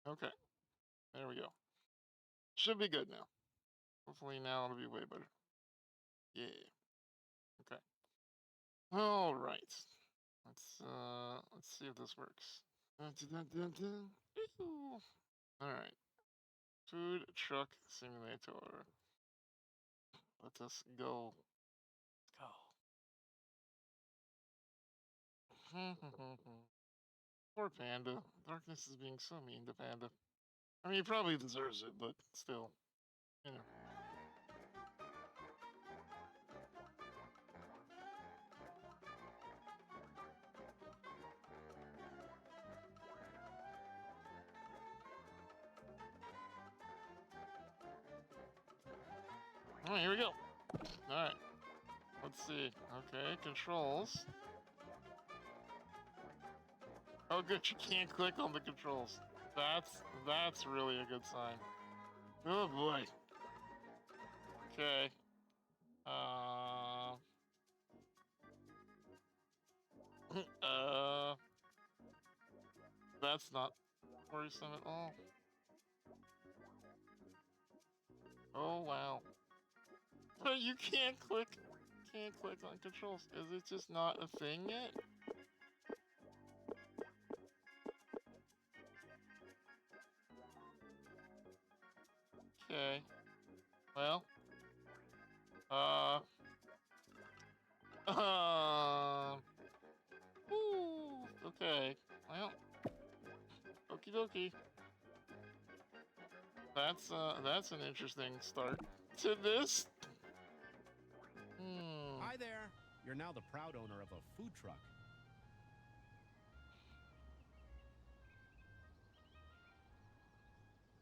Okay, there we go. Should be good now. Hopefully now it'll be way better. Yeah. Okay. All right. Let's see if this works. Dun, dun, dun, dun, dun. Ew. All right. Food truck simulator. Let us go. Go. Poor Panda. Darkness is being so mean to Panda. I mean, he probably deserves it, but still, you know. All right, here we go. All right. Let's see. Okay, controls. Oh, good. You can't click on the controls. That's really a good sign. Oh boy. Okay. Uh. uh. That's not worrisome at all. Oh wow. But you can't click. Can't click on controls. Is it just not a thing yet? Okay. Well. Uh. Um. Ooh. Okay. Well. Okie dokie. That's an interesting start to this. Hmm. Hi there. You're now the proud owner of a food truck.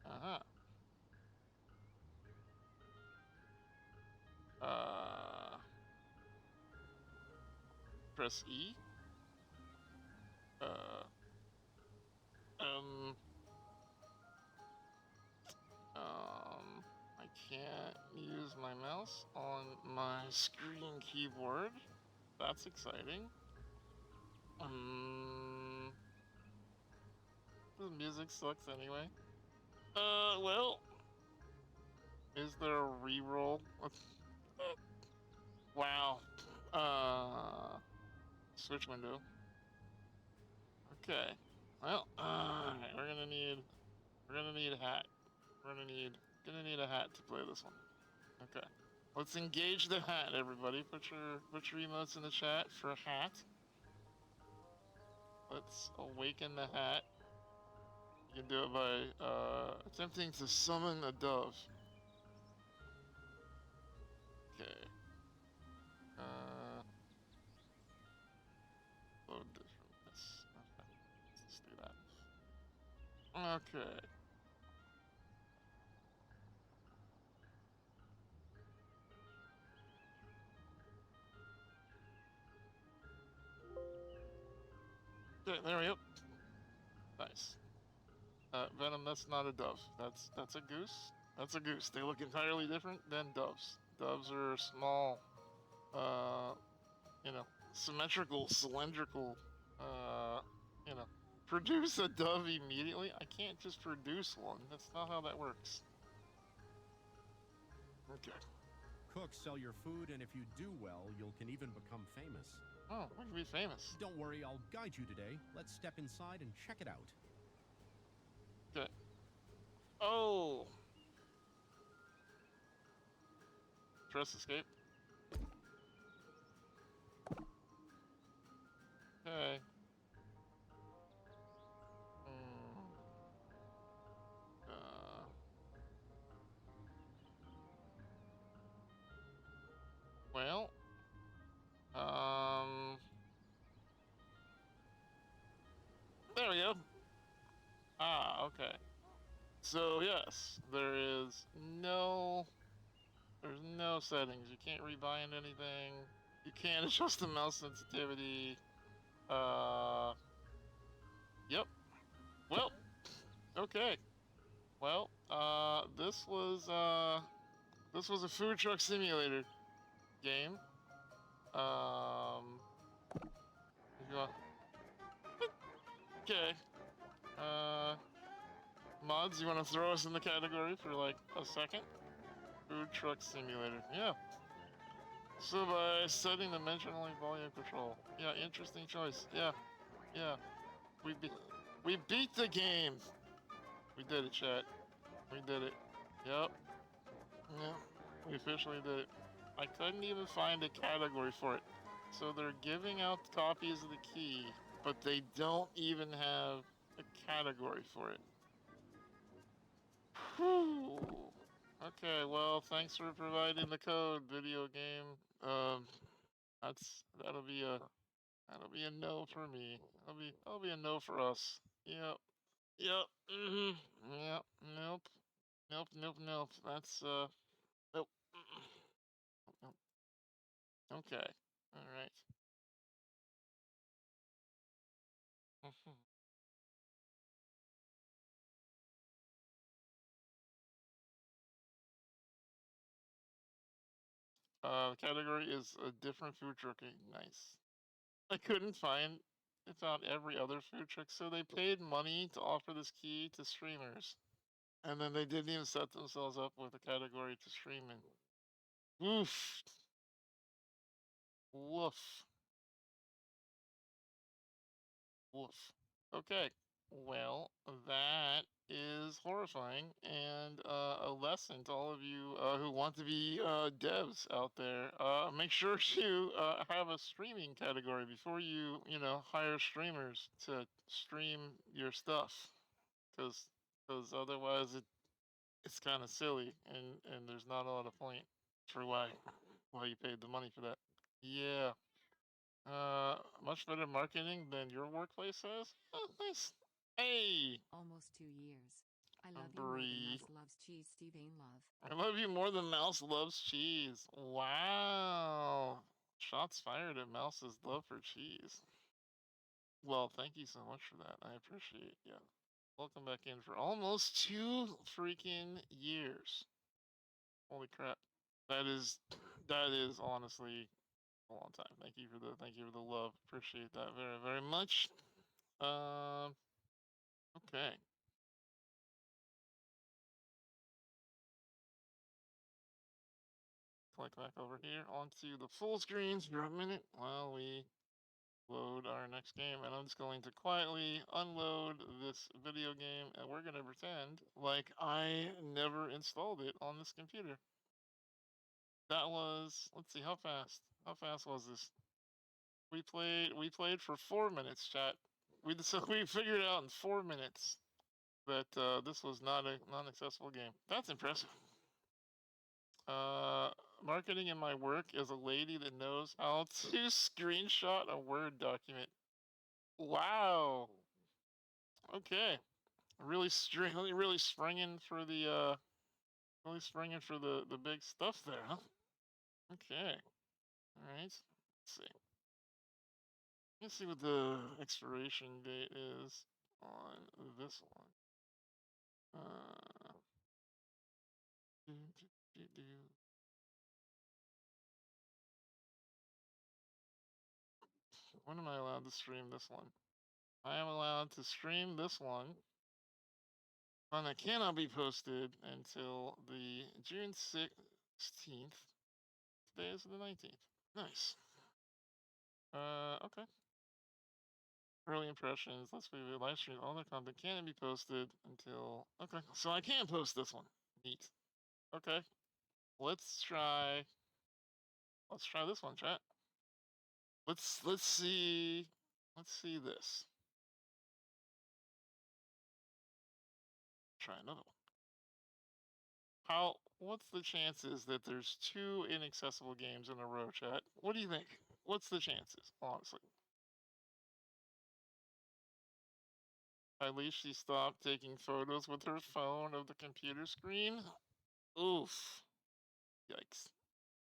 Uh-huh. Uh. Press E. Uh. Um. I can't use my mouse on my screen keyboard. That's exciting. Um. The music sucks anyway. Well, is there a reroll? Wow. Uh. Switch window. Okay. Well, we're gonna need a hat. We're gonna need a hat to play this one. Okay. Let's engage the hat, everybody. Put your emotes in the chat for a hat. Let's awaken the hat. You can do it by attempting to summon a dove. Okay. Uh, load this from this. Okay. Let's do that. Okay. Okay, there we go. Nice. Venom, that's not a dove. That's a goose. That's a goose. They look entirely different than doves. Doves are small, uh, symmetrical, cylindrical, uh, you know, produce a dove immediately. I can't just produce one. That's not how that works. Okay. Cooks sell your food, and if you do well, you can even become famous. Oh, we can be famous. Don't worry, I'll guide you today. Let's step inside and check it out. Okay. Oh! Press escape. Okay. Hmm. Uh. Well. Um. There we go. Ah, okay. So yes, there's no settings. You can't rebind anything. You can't adjust the mouse sensitivity. Uh, yep. Well, okay. Well, this was a food truck simulator game. Um, if you want, okay. Uh, Mods, you want to throw us in the category for like a second? Food truck simulator. Yeah. So by setting the mention-only volume control. Yeah, interesting choice. Yeah. Yeah. We beat the game. We did it, chat. We did it. Yep. Yeah. We officially did it. I couldn't even find a category for it. So they're giving out copies of the key, but they don't even have a category for it. Whew. Okay, well, thanks for providing the code, video game. That'll be a no for me. That'll be a no for us. Yep. Yep. Mhm. Yep. Nope. Nope. Nope. Nope. That's nope. Nope. Okay. All right. Mhm. The category is a different food truck. Nice. I couldn't find. I found every other food truck, so they paid money to offer this key to streamers, and then they didn't even set themselves up with a category to stream in. Oof. Woof. Woof. Okay. Well, that is horrifying and a lesson to all of you who want to be devs out there. Make sure to have a streaming category before you hire streamers to stream your stuff, because otherwise it's kind of silly and there's not a lot of point for why you paid the money for that. Yeah. Much better marketing than your workplace has. Oh, nice. Hey, Almost 2 years. I love you more than Bree. Mouse loves cheese, Steve Ain love. I love you more than Mouse loves cheese. Wow. Shots fired at Mouse's love for cheese. Well, thank you so much for that. I appreciate you. Welcome back in for almost 2 freaking years. Holy crap. That is honestly a long time. Thank you for the love. Appreciate that very, very much. Okay. Click back over here onto the full screens for a minute while we load our next game. And I'm just going to quietly unload this video game and we're going to pretend like I never installed it on this computer. That was, let's see, how fast? How fast was this? We played for 4 minutes, chat. So we figured out in 4 minutes that this was not a non-accessible game. That's impressive. Uh, marketing in my work is a lady that knows how to screenshot a Word document. Wow. Okay. Really springing for the big stuff there, huh? Okay. All right. Let's see. Let's see what the expiration date is on this one. Do, do, do, do. When am I allowed to stream this one? I am allowed to stream this one, and it cannot be posted until the June 16th. Today is the 19th. Nice. Okay. Early impressions. Let's preview live stream. All the content can't be posted until. Okay, so I can post this one. Neat. Okay. Let's try. Let's try this one, chat. Let's see. Let's see this. Try another one. What's the chances that there's 2 inaccessible games in a row, chat? What do you think? What's the chances, honestly? At least she stopped taking photos with her phone of the computer screen. Oof. Yikes.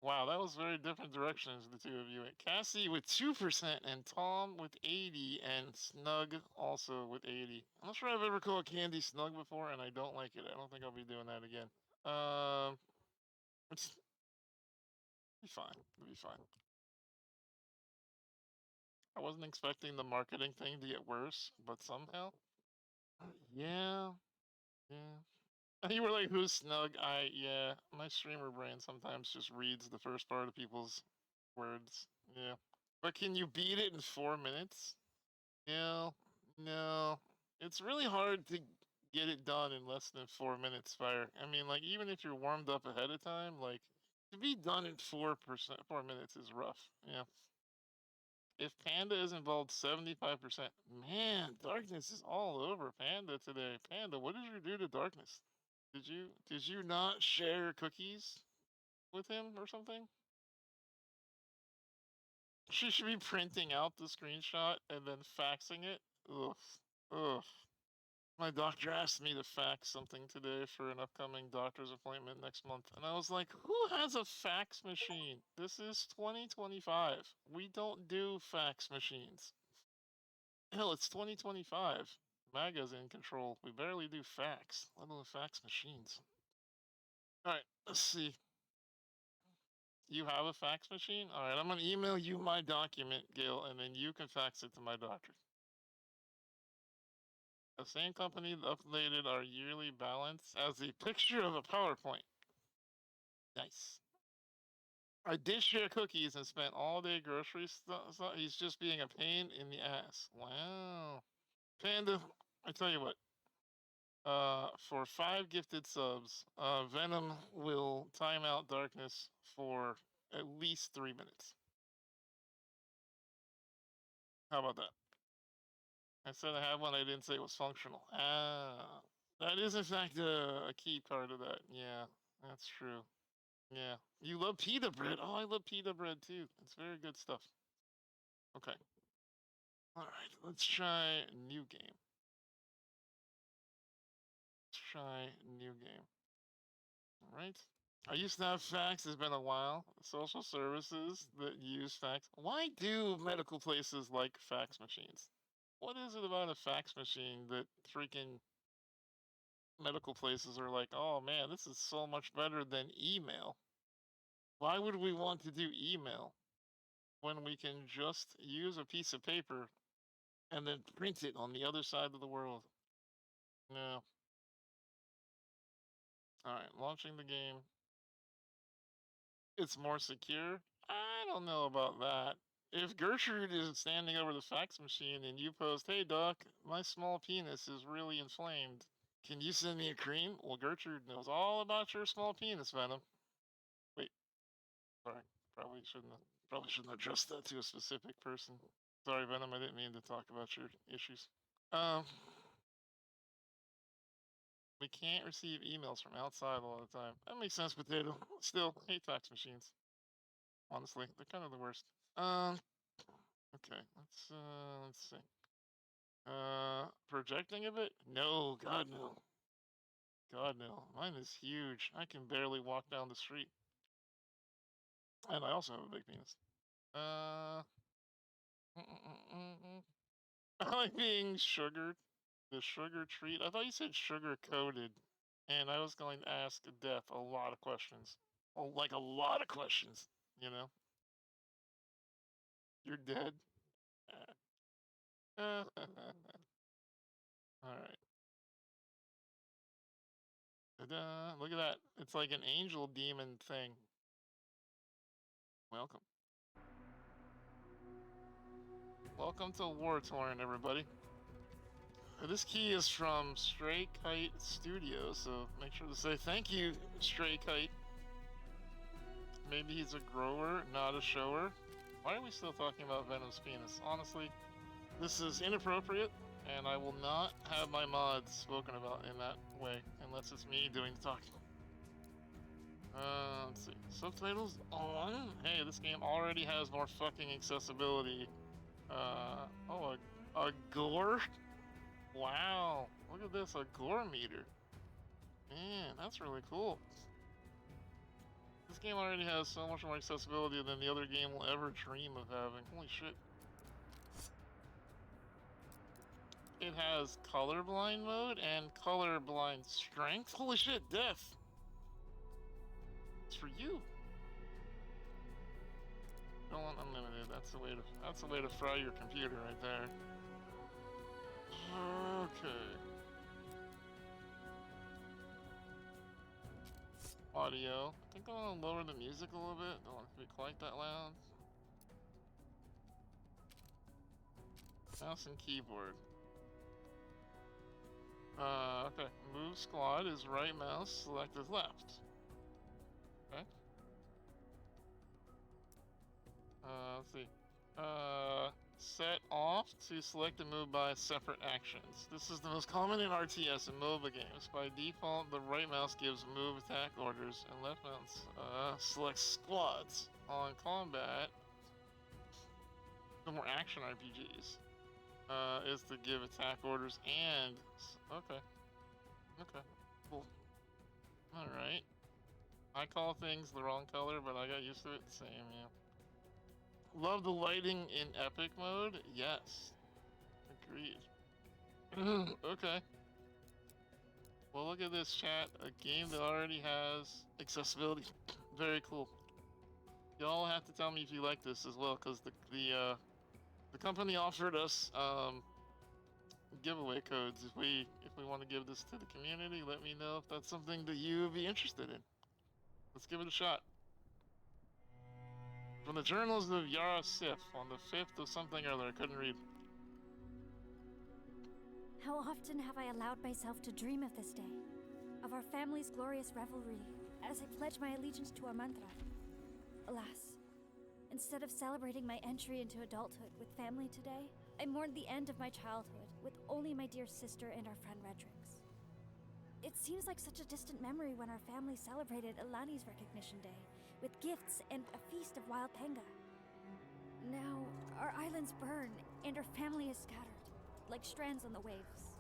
Wow, that was very different directions the two of you went. Cassie with 2% and Tom with 80 and Snug also with 80. I'm not sure I've ever called Candy Snug before and I don't like it. I don't think I'll be doing that again. It's be fine. It'll be fine. I wasn't expecting the marketing thing to get worse, but somehow. Yeah. Yeah. You were like, who's snug? Yeah, my streamer brain sometimes just reads the first part of people's words. Yeah. But can you beat it in 4 minutes? No, no. It's really hard to get it done in less than 4 minutes, Fire. I mean, like, even if you're warmed up ahead of time, like, to be done in 4 minutes is rough. Yeah. If Panda is involved 75%, man, darkness is all over Panda today. Panda, what did you do to darkness? Did you not share cookies with him or something? She should be printing out the screenshot and then faxing it. Ugh. Ugh. My doctor asked me to fax something today for an upcoming doctor's appointment next month. And I was like, who has a fax machine? This is 2025. We don't do fax machines. Hell, it's 2025. MAGA's in control. We barely do fax, let alone fax machines. Alright, let's see. You have a fax machine? Alright, I'm gonna email you my document, Gail, and then you can fax it to my doctor. The same company that updated our yearly balance as a picture of a PowerPoint. Nice. I did share cookies and spent all day grocery stuff. He's just being a pain in the ass. Wow. Panda, I tell you what. For 5 gifted subs, Venom will time out darkness for at least 3 minutes. How about that? I said I have one. I didn't say it was functional. Ah, that is in fact a key part of that. Yeah, that's true. Yeah, you love pita bread. Oh, I love pita bread too. It's very good stuff. Okay. All right, let's try new game. Let's try new game. All right. I used to have fax. It's been a while. Social services that use fax. Why do medical places like fax machines? What is it about a fax machine that freaking medical places are like, oh man, this is so much better than email? Why would we want to do email when we can just use a piece of paper and then print it on the other side of the world? No. Alright, launching the game. It's more secure? I don't know about that. If Gertrude is standing over the fax machine and you post, hey doc, my small penis is really inflamed. Can you send me a cream? Well, Gertrude knows all about your small penis, Venom. Wait, sorry. Probably shouldn't address that to a specific person. Sorry, Venom, I didn't mean to talk about your issues. We can't receive emails from outside all the time. That makes sense, Potato. Still, hate fax machines. Honestly, they're kind of the worst. Okay, let's see. Projecting a bit? No, God no. God no. Mine is huge. I can barely walk down the street. And I also have a big penis. I like being sugared. The sugar treat. I thought you said sugar coated. And I was going to ask Death a lot of questions. Oh, like a lot of questions, you know? You're dead? Alright. Ta-da! Look at that. It's like an angel demon thing. Welcome. Welcome to War Torn, everybody. This key is from Stray Kite Studio, so make sure to say thank you, Stray Kite. Maybe he's a grower, not a shower. Why are we still talking about Venom's penis? Honestly, this is inappropriate, and I will not have my mods spoken about in that way, unless it's me doing the talking. Let's see. Subtitles on? Hey, this game already has more fucking accessibility. Oh, a gore? Wow, look at this, a gore meter. Man, that's really cool. This game already has so much more accessibility than the other game will ever dream of having. Holy shit. It has colorblind mode and colorblind strength. Holy shit, Death! It's for you. Go on unlimited. That's the way to fry your computer right there. Okay. audio. I think I want to lower the music a little bit. Don't want it to be quite that loud. Mouse and keyboard. Okay. Move squad is right mouse, select is left. Okay. Let's see. Set off to select and move by separate actions. This is the most common in RTS and MOBA games. By default, the right mouse gives move attack orders, and left mouse selects squads. On combat, the more action RPGs is to give attack orders and okay, cool. All right. I call things the wrong color, but I got used to it the same. Yeah. Love the lighting in epic mode? Yes. Agreed. Okay. Well, look at this, chat. A game that already has accessibility. Very cool. Y'all have to tell me if you like this as well, because the company offered us giveaway codes. If we want to give this to the community, let me know if that's something that you would be interested in. Let's give it a shot. From the Journals of Yara Sif on the 5th of something or other, I couldn't read. How often have I allowed myself to dream of this day? Of our family's glorious revelry, as I pledge my allegiance to our mantra. Alas, instead of celebrating my entry into adulthood with family today, I mourned the end of my childhood with only my dear sister and our friend Redrix. It seems like such a distant memory when our family celebrated Alani's recognition day, with gifts and a feast of wild panga. Now, our islands burn, and our family is scattered, like strands on the waves.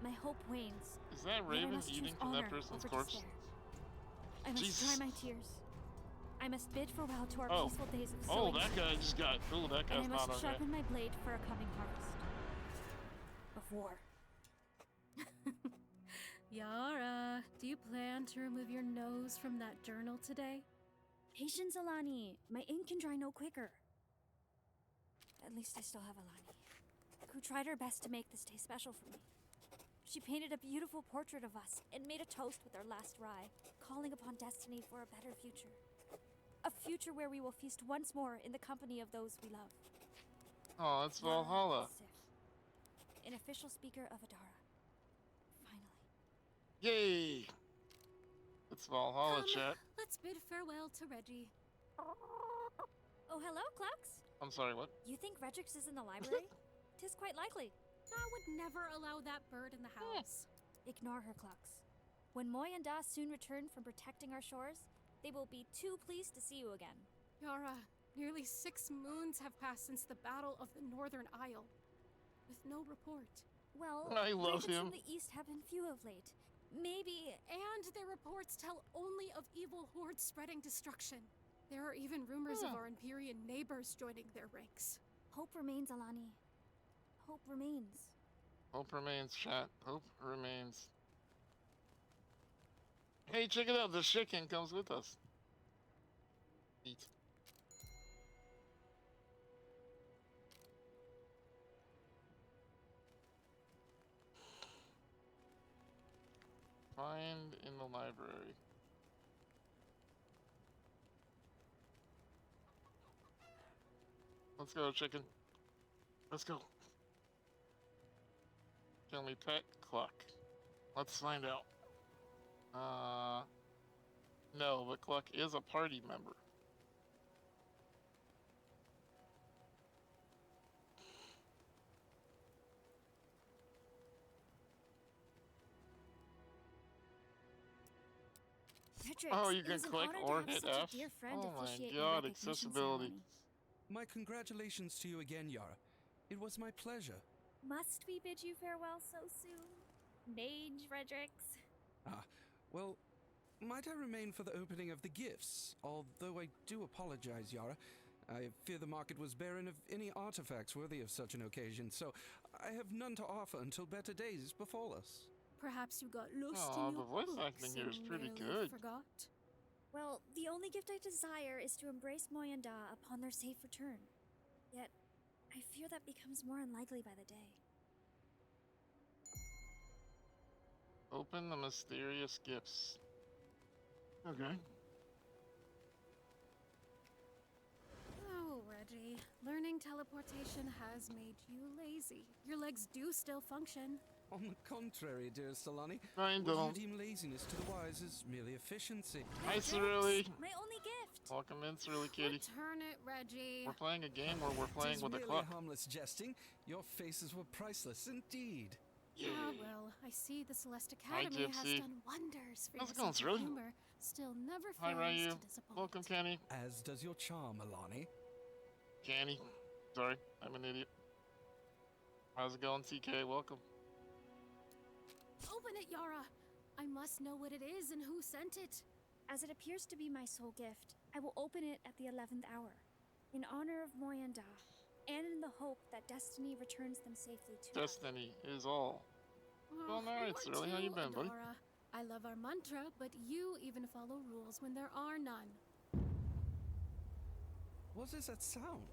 My hope wanes. Is that yet I Raven must choose eating from that honor person's over corpse? despair. I must Jesus. dry my tears. I must bid farewell to our Oh. peaceful days of Oh, sowing. that guy just got. Ooh, that And I guy's must not okay. sharpen my blade for a coming harvest. Of war. Yara, do you plan to remove your nose from that journal today? Patience, Alani. My ink can dry no quicker. At least I still have Alani, who tried her best to make this day special for me. She painted a beautiful portrait of us and made a toast with our last rye, calling upon destiny for a better future. A future where we will feast once more in the company of those we love. Oh, it's Yara Valhalla. Sif, an official speaker of Adara. Finally. Yay! It's Valhalla, Come, chat. let's bid farewell to Reggie. Oh, hello, Clux. I'm sorry, what? You think Redrix is in the library? 'Tis quite likely. I would never allow that bird in the house. Ignore her, Clux. When Moy and Da soon return from protecting our shores, they will be too pleased to see you again. Yara, nearly 6 moons have passed since the Battle of the Northern Isle, with no report. Well, I love Redrix him. in the east have been few of late. Maybe. And their reports tell only of evil hordes spreading destruction. There are even rumors of our Empyrean neighbors joining their ranks. Hope remains, Alani. Hope remains. Hope remains, chat. Hope remains. Hey, check it out. The chicken comes with us. Eat. Find in the library. Let's go, chicken. Let's go. Can we pet Cluck? Let's find out. No, but Cluck is a party member. Redrix, Oh, you it can is an click honor or to have hit such F? a dear friend Oh my officiate your god, recognition accessibility. ceremony. My congratulations to you again, Yara. It was my pleasure. Must we bid you farewell so soon? Mage Redrix. Well, might I remain for the opening of the gifts? Although I do apologize, Yara. I fear the market was barren of any artifacts worthy of such an occasion, so I have none to offer until better days befall us. Perhaps you got lost Aw, in the your voice books acting here is and pretty nearly good. Forgot. Well, the only gift I desire is to embrace Moy and Da upon their safe return. Yet, I fear that becomes more unlikely by the day. Open the mysterious gifts. Okay. Oh, Reggie. Learning teleportation has made you lazy. Your legs do still function. On the contrary, dearest Alani, Kind would you of. deem laziness to the wise as merely efficiency? Hi, Thanks. Cerulean. My only gift. Welcome in, Cerulean Kitty. Return it, Reggie. We're playing a game where we're playing Tis with a merely clock. harmless jesting. Your faces were priceless indeed. Yeah, well, I see the Celeste Academy has Gypsy. done wonders for How's your it going, sense of Cerulean? humor. Still never Hi, fails Ryu. to disappoint. Welcome, Kenny. As does your charm, Alani. Kenny. Sorry, I'm an idiot. How's it going, TK? Welcome. Open it, Yara. I must know what it is and who sent it. As it appears to be my sole gift, I will open it at the 11th hour, in honor of Moyanda, and in the hope that destiny returns them safely to us. Destiny is all. Well, alright, you are Cerulean. How you too, been, buddy? Adora. I love our mantra, but you even follow rules when there are none. What is that sound?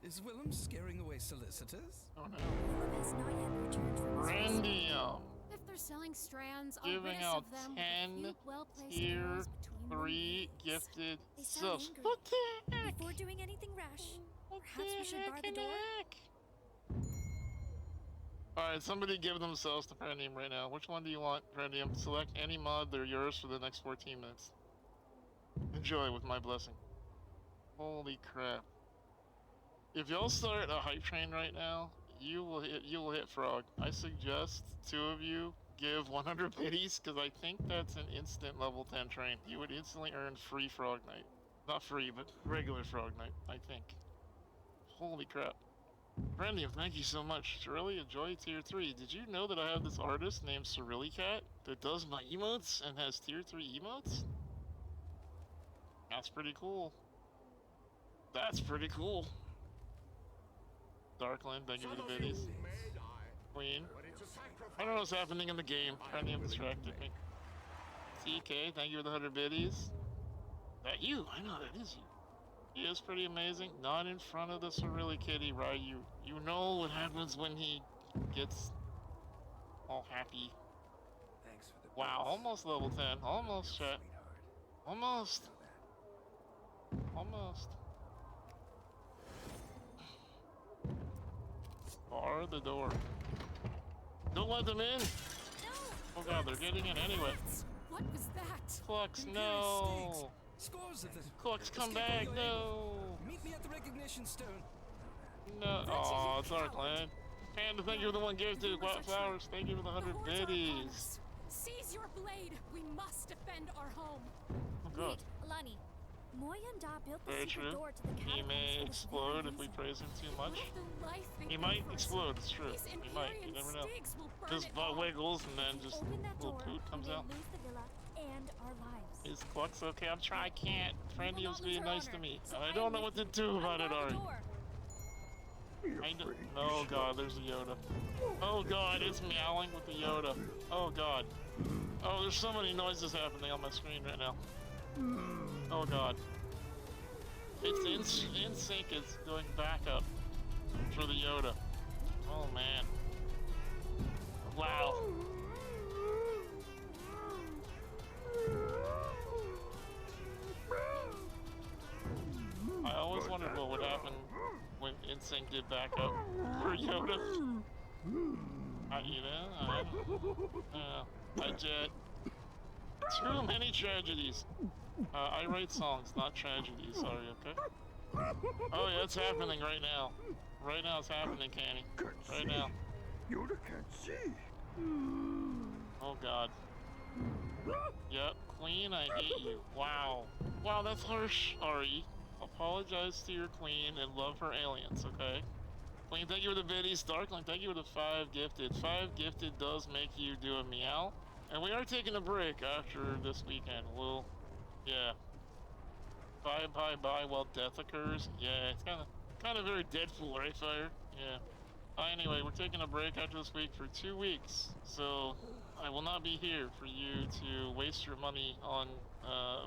Is Willem scaring away solicitors? Oh no. Willem has not yet returned from his Randium. If they're selling strands, I'll Giving rid us out of them with a 10 few well-placed tier arrows between the 3 leaves. gifted They sound subs. angry. What the heck? Before doing anything rash, What perhaps we should bar the in door? heck? Alright, somebody give themselves to Prandium right now. Which one do you want, Prandium? Select any mod, they're yours for the next 14 minutes. Enjoy with my blessing. Holy crap. If y'all start a hype train right now, you will hit Frog. I suggest 2 of you give 100 biddies, because I think that's an instant level 10 train. You would instantly earn free Frog Night. Not free, but regular Frog Night, I think. Holy crap. Prandium, thank you so much. Really enjoy tier 3. Did you know that I have this artist named Cerulean that does my emotes and has tier 3 emotes? That's pretty cool. That's pretty cool. Darkland, thank you for the biddies. Queen. I don't know what's happening in the game. Prandium distracted me. TK, thank you for the 100 biddies. That you? I know that is you. He is pretty amazing. Not in front of the Cerulean Kitty, Ryu. You know what happens when he gets all happy. Thanks for the Wow, boost. almost level 10. Almost, chat. Sweetheart. Almost. Know that. Almost. Bar the door. Don't let them in! Oh god, they're getting in anyway. What was that? Clux, Imperial no! stakes. Scores of the Clux, come escape back, while you're able. no! Meet me at the recognition stone. No, Reggie, aw, you Darkland. coward. Panda, thank you for the 1 gifted. The rumors are Flowers, thank you for the 100 The hordes are upon biddies. us. Seize your blade. We must defend our home. Oh god. Wait, Alani. Moyanda built the Very secret true. door to the He catacombs may for this explode very if we reason. praise him too What much. of the life they He give might us? explode, it's true. These He might, you Empyrean never know. Stigs will burn His it butt all. wiggles and then If we just open that little door, poot comes we may out. lose the villa and our lives. Is Clux okay? I'm trying, I can't. Prandium's not lose being her nice to honor, me. so I I don't am know with what to do about it, Unbar Ari. the door. Oh god, there's a Yoda. Oh god, it's meowing with the Yoda. Oh god. Oh, there's so many noises happening on my screen right now. Oh god. It's in sync is going back up for the Yoda. Oh man. Wow. I always wondered what would happen when InSync did back up for Yoda. I jet. Too many tragedies. I write songs, not tragedies. Sorry, okay? Oh yeah, it's happening right now. Right now it's happening, Canny. Right now. Yoda can't see. Oh god. Yep, Queen, I hate you. Wow. Wow, that's harsh, Ari. Apologize to your queen and love her aliens, okay? Queen, thank you for the biddies. Darkling, thank you for the 5 gifted. 5 gifted does make you do a meow. And we are taking a break after this weekend. We'll, yeah. Bye while death occurs. Yeah, it's kind of very Deadpool, right, Fire? Yeah. Anyway, we're taking a break after this week for 2 weeks. So, I will not be here for you to waste your money on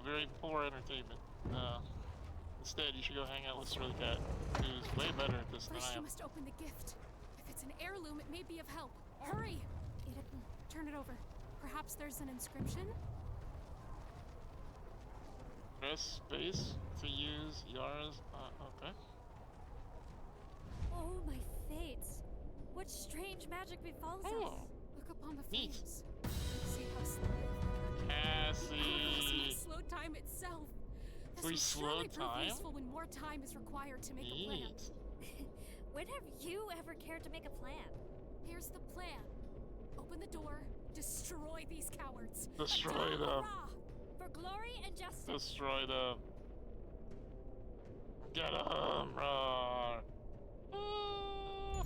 very poor entertainment. Instead, you should go hang out with Cerulean Cat, who's way better at this than First, I you am. must open the gift. If it's an heirloom, it may be of help. Hurry! Turn it over. Perhaps there's an inscription? Press space to use Yara's. Okay. Oh, my fates. What strange magic befalls Oh, us. Look upon the Neat. flames. See how slow. Cassie. Slow time itself. This We will slow surely prove time? useful when more time is required to make a plan. Neat. When have you ever cared to make a plan? Here's the plan. Open the door, destroy these cowards. Destroy Adama them. Ra! For glory and justice. Destroy them. Get them, roar. Ah.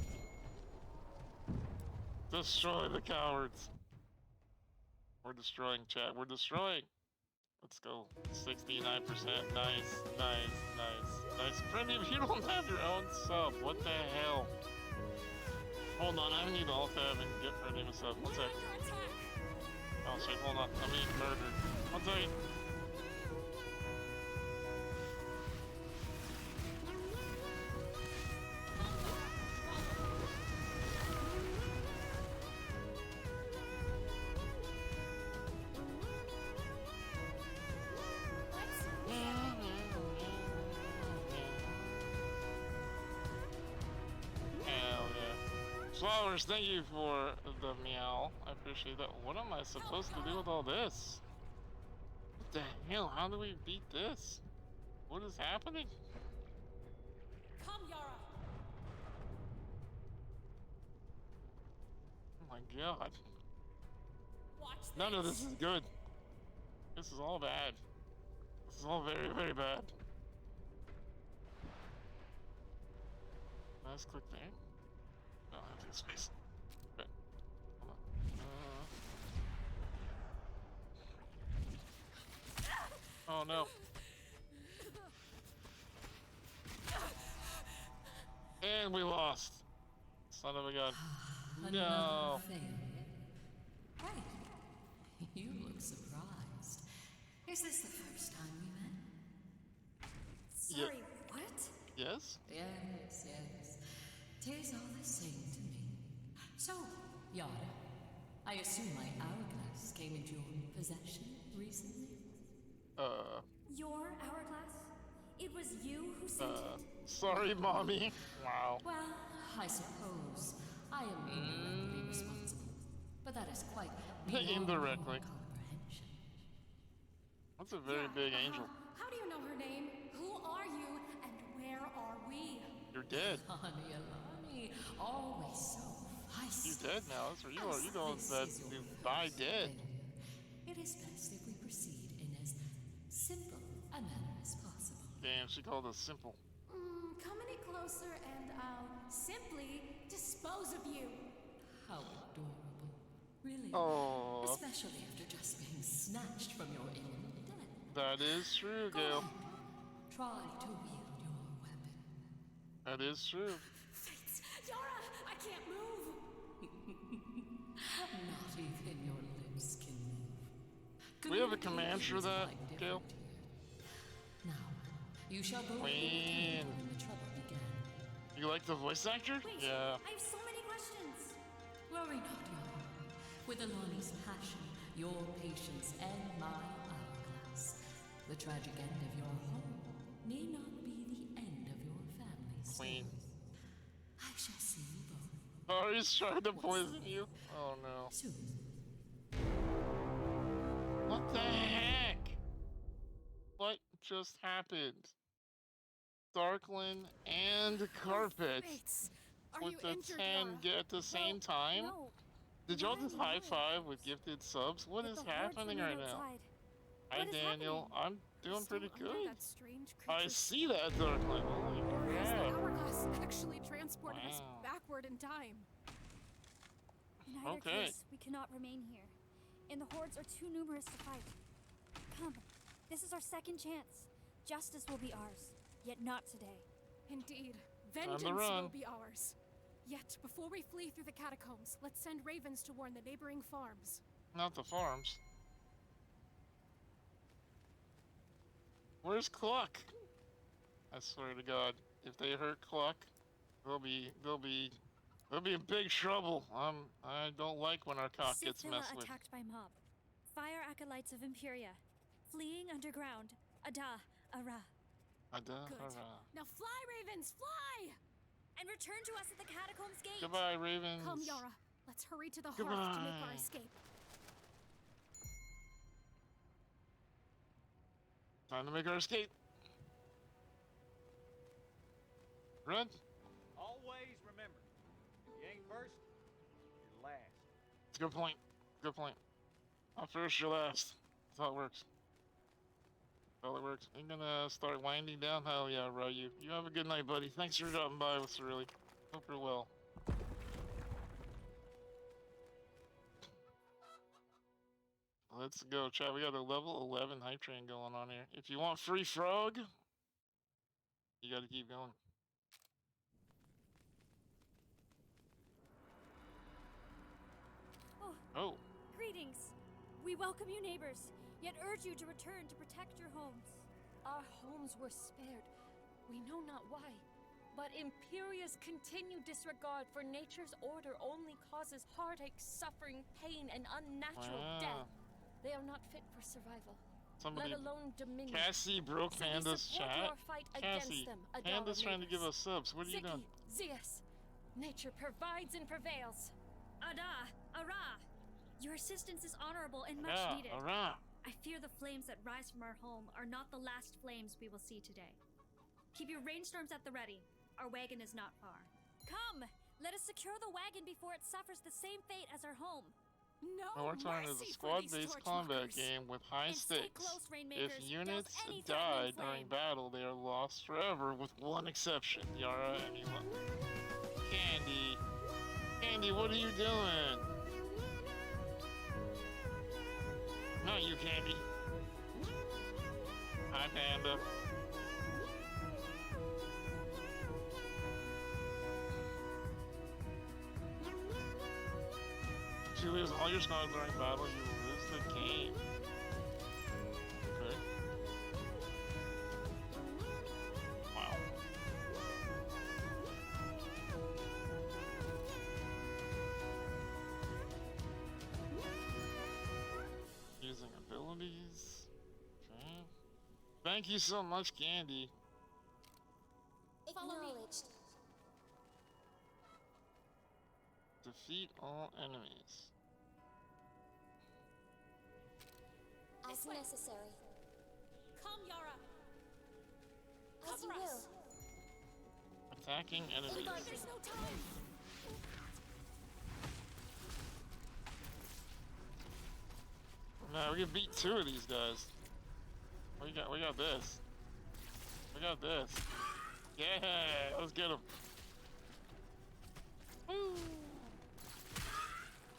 Destroy the cowards. We're destroying, chat. We're destroying. Let's go. 69%. Nice, nice, nice, nice. Premium, you don't have your own sub. What the hell? Hold on, I need to alt tab and get Premium a sub. One sec. Under attack. Oh shit, hold on. I'm being murdered. One second. Hell yeah. Flowers, thank you for the meow. I appreciate that. What am I supposed to do with all this? What the hell? How do we beat this? What is happening? Come, Yara. Oh my god. Watch this. None of this is good. This is all bad. This is all very, very bad. Let's click there. No, I have to space. Okay. Hold on. Oh no. And we lost. Son of a gun. No. Hey, you look surprised. Is this the first time we met? Sorry, what? Yes? Yes, yes. 'Tis all the same to me. So, Yara, I assume my hourglass came into your possession recently? Your hourglass? It was you who sent it? Sorry, mommy. Wow. Well, I suppose I am indirectly responsible, but that is quite beyond your Indirectly. comprehension. That's a very big angel. How do you know her name? Who are you? And where are we? You're dead. Honey, Alani, always so feisty. You're dead now. That's where you are. As You don't this that is your you die first dead. failure, it is best if we proceed in as simple a manner as possible. Damn, she called us simple. Come any closer and I'll simply dispose of you. How adorable. Really. Oh, Especially after just being snatched from your imminent death. that is true, Go Gail. ahead. Try to wield your weapon. That is true. Fates, Yara, I can't move. Not even your lips can move. We have a command for Communication is that, quite Gail? different here. Now, you shall both be Queen. returned when the trouble began. You like the voice actor? Wait, Yeah. I have so many questions. Worry not, Yara. With Alani's passion, your patience, and my hourglass, the tragic end of your home need not be the end of your family's Queen. story. I shall see you both Oh, he's trying to poison you. Oh no. soon. What the heck? What just happened? Darkland and Carpet Fates, are with you the injured, 10 Yara? get at the same time? No. Did y'all not just anymore. high five with gifted subs? What But is the hordes happening remain right now? outside. Hi What is Daniel, I'm doing Still pretty under good. that strange I creature's see that Darkland. Holy Or has the crap. hourglass actually transported us Wow. backward in time? In either Okay. case, we cannot remain here. And the hordes are too numerous to fight. Come, this is our second chance. Justice will be ours, yet not today. Indeed, to vengeance run. will be ours. Yet, before we flee through the catacombs, let's send ravens to warn the neighboring farms. Not the farms. Where's Cluck? I swear to God, if they hurt Cluck, they'll be in big trouble. I don't like when our cock gets Sithilla messed with. attacked by mob. Fire acolytes of Imperia. Fleeing underground. Ada, Ara, Ada, Good. hurrah. Now fly, ravens, fly! and return to us at the catacombs gate. Goodbye, Ravens. Come, Yara. Let's hurry to the hearth to make our Goodbye. escape. Time to make our escape. Run. Always remember, if you ain't first, you're last. It's a good point. Good point. Not first, you're last. That's how it works. That's how it works. I'm gonna start winding down. Hell yeah, Ryu. You have a good night, buddy. Thanks for dropping by with Cerulean. Hope you're well. Let's go, chat. We got a level 11 hype train going on here. If you want free frog, you gotta keep going. Oh, Greetings. We welcome you, neighbors, yet urge you to return to protect your homes. Our homes were spared. We know not why. But Imperia's continued disregard for nature's order only causes heartache, suffering, pain, and unnatural Wow. death. They are not fit for survival, somebody. let alone dominion. Cassie broke So we Panda's support chat. your fight Cassie, against them, Adara Panda's trying to give neighbors. us subs. What are you doing? Ziggy, Zeus, nature provides and prevails. Ada, Ara, your assistance is honorable and much Yeah, needed. alright. I fear the flames that rise from our home are not the last flames we will see today. Keep your rainstorms at the ready. Our wagon is not far. Come, let us secure the wagon before it suffers the same fate as our home. No Well, we're talking mercy a for these squad-based combat torchmarkers. game with high And stay stakes. close, If Rainmakers. Douse units any die threatening during flame. battle, they are lost forever, with one exception. Yara and Ela. Candy. Candy, what are you doing? Not you, Candy. Hi, Panda. If you lose all your squad during battle, you lose the game. Okay. Wow. Using abilities. Okay. Thank you so much, Candy. Follow me. Defeat all enemies. As necessary. Come, Yara. As you Cover will. us. Attacking enemies. Hold on, there's no time. Nah, we can beat two of these guys. We got this. We got this. Yeah, let's get him. Woo.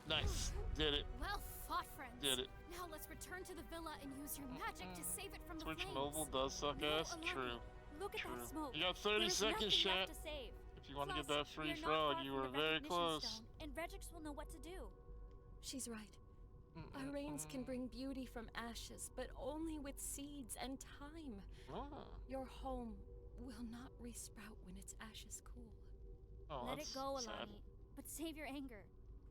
Nice. Did it. Well fought, friends. Did it. Now let's return to the villa and use your magic to save it from the Twitch flames. mobile does suck No, ass. Alani, True. Look at True. that smoke. You got 30 There's seconds, nothing chat. left to save. If you want to get Plus, that free we are not frog, far you from were the very recognition close. stone, and Regix will know what to do. She's right. Our rains can bring beauty from ashes, but only with seeds and time. Ah. Your home will not resprout when its ashes cool. Oh, Let it that's go, sad. Alani. But save your anger.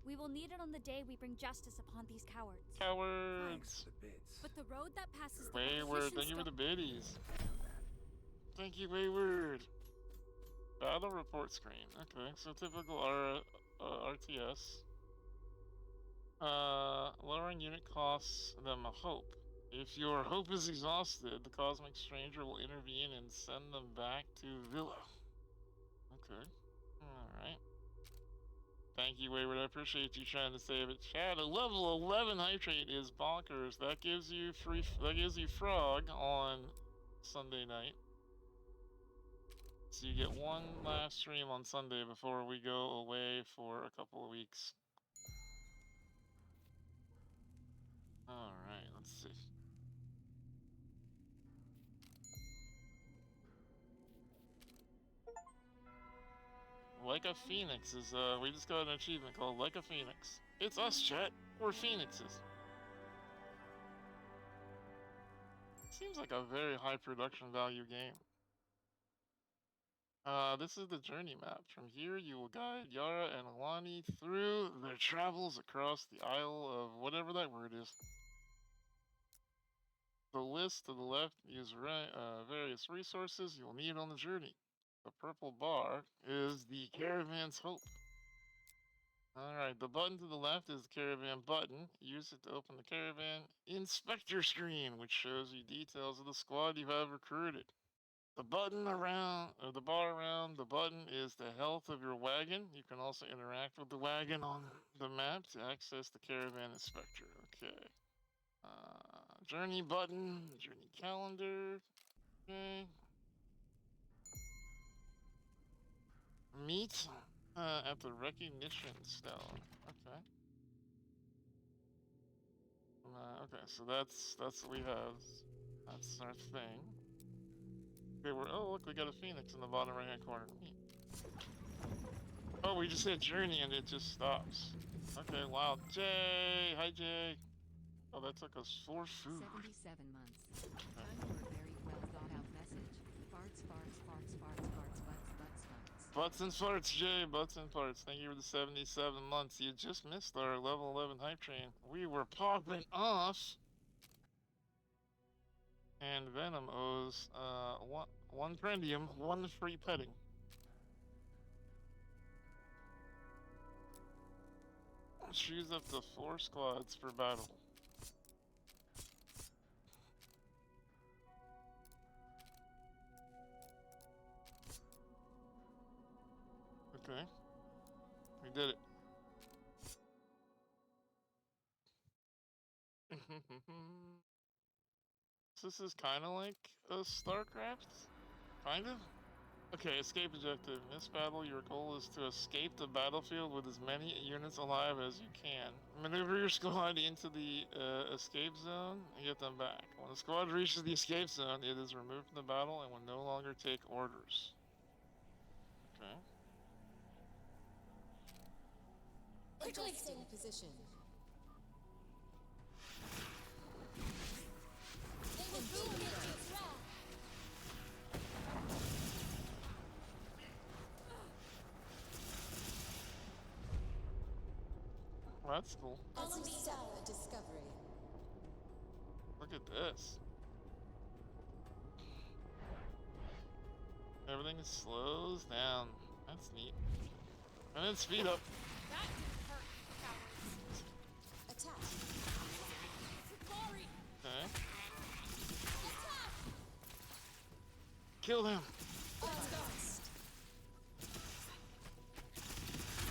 We will need it on the day we bring justice upon these cowards. Thanks Cowards. for the bits. But the road that passes the Wayward, recognition thank you for the stone- biddies. Thank you, Wayward. Battle report screen. Okay, so typical RTS. Lowering unit costs them a hope. If your hope is exhausted, the Cosmic Stranger will intervene and send them back to Villa. Okay. Alright. Thank you, Wayward. I appreciate you trying to save it. Chad, a level 11 hype trait is bonkers. That gives you that gives you frog on Sunday night. So you get one last stream on Sunday before we go away for a couple of weeks. Alright, let's see. Like a Phoenix is, we just got an achievement called Like a Phoenix. It's us, chat. We're Phoenixes. Seems like a very high production value game. This is the journey map. From here, you will guide Yara and Alani through their travels across the Isle of whatever that word is. The list to the left use various resources you'll need on the journey. The purple bar is the caravan's hope. Alright, the button to the left is the caravan button. Use it to open the caravan inspector screen, which shows you details of the squad you have recruited. The button around, or the bar around the button is the health of your wagon. You can also interact with the wagon on the map to access the caravan inspector. Okay. Journey button, journey calendar. Okay. Meet at the recognition stone. Okay. Okay, so that's what we have. That's our thing. Okay, oh look, we got a phoenix in the bottom right hand corner. Oh, we just hit journey and it just stops. Okay, wow. Jay! Hi, Jay! Oh, that took us 4 food. 77 months. Time for a very well thought out message. Farts, farts, farts, farts, farts, butts. Butts and farts, Jay. Butts and farts. Thank you for the 77 months. You just missed our level 11 hype train. We were popping off. And Venom owes one premium, 1 free petting. Choose up to 4 squads for battle. Okay. We did it. This is kind of like a StarCraft? Kind of? Okay, escape objective. In this battle, your goal is to escape the battlefield with as many units alive as you can. Maneuver your squad into the escape zone and get them back. When the squad reaches the escape zone, it is removed from the battle and will no longer take orders. Okay. Adjusting position. Well, that's cool. Stellar discovery. Look at this. Everything slows down. That's neat. And then speed up. That didn't hurt, cowards. Attack. Sakari! Okay. Attack. Kill them. Blast.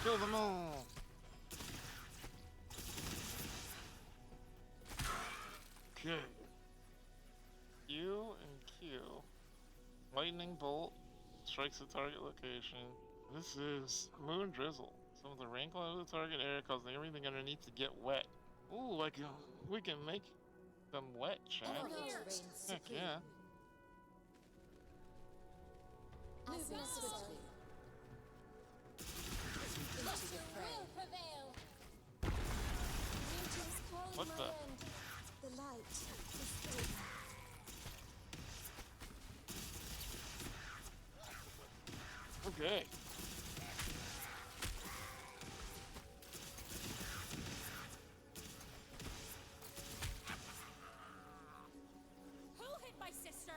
Kill them all. Okay. Q and Q. Lightning bolt strikes the target location. This is moon drizzle. Some of the rain clouds of the target area causing everything underneath to get wet. Ooh, like we can make them wet, Chad. Heck yeah. Moving swiftly. Into the fray. What the? The light is dim. Okay. Who hit my sister?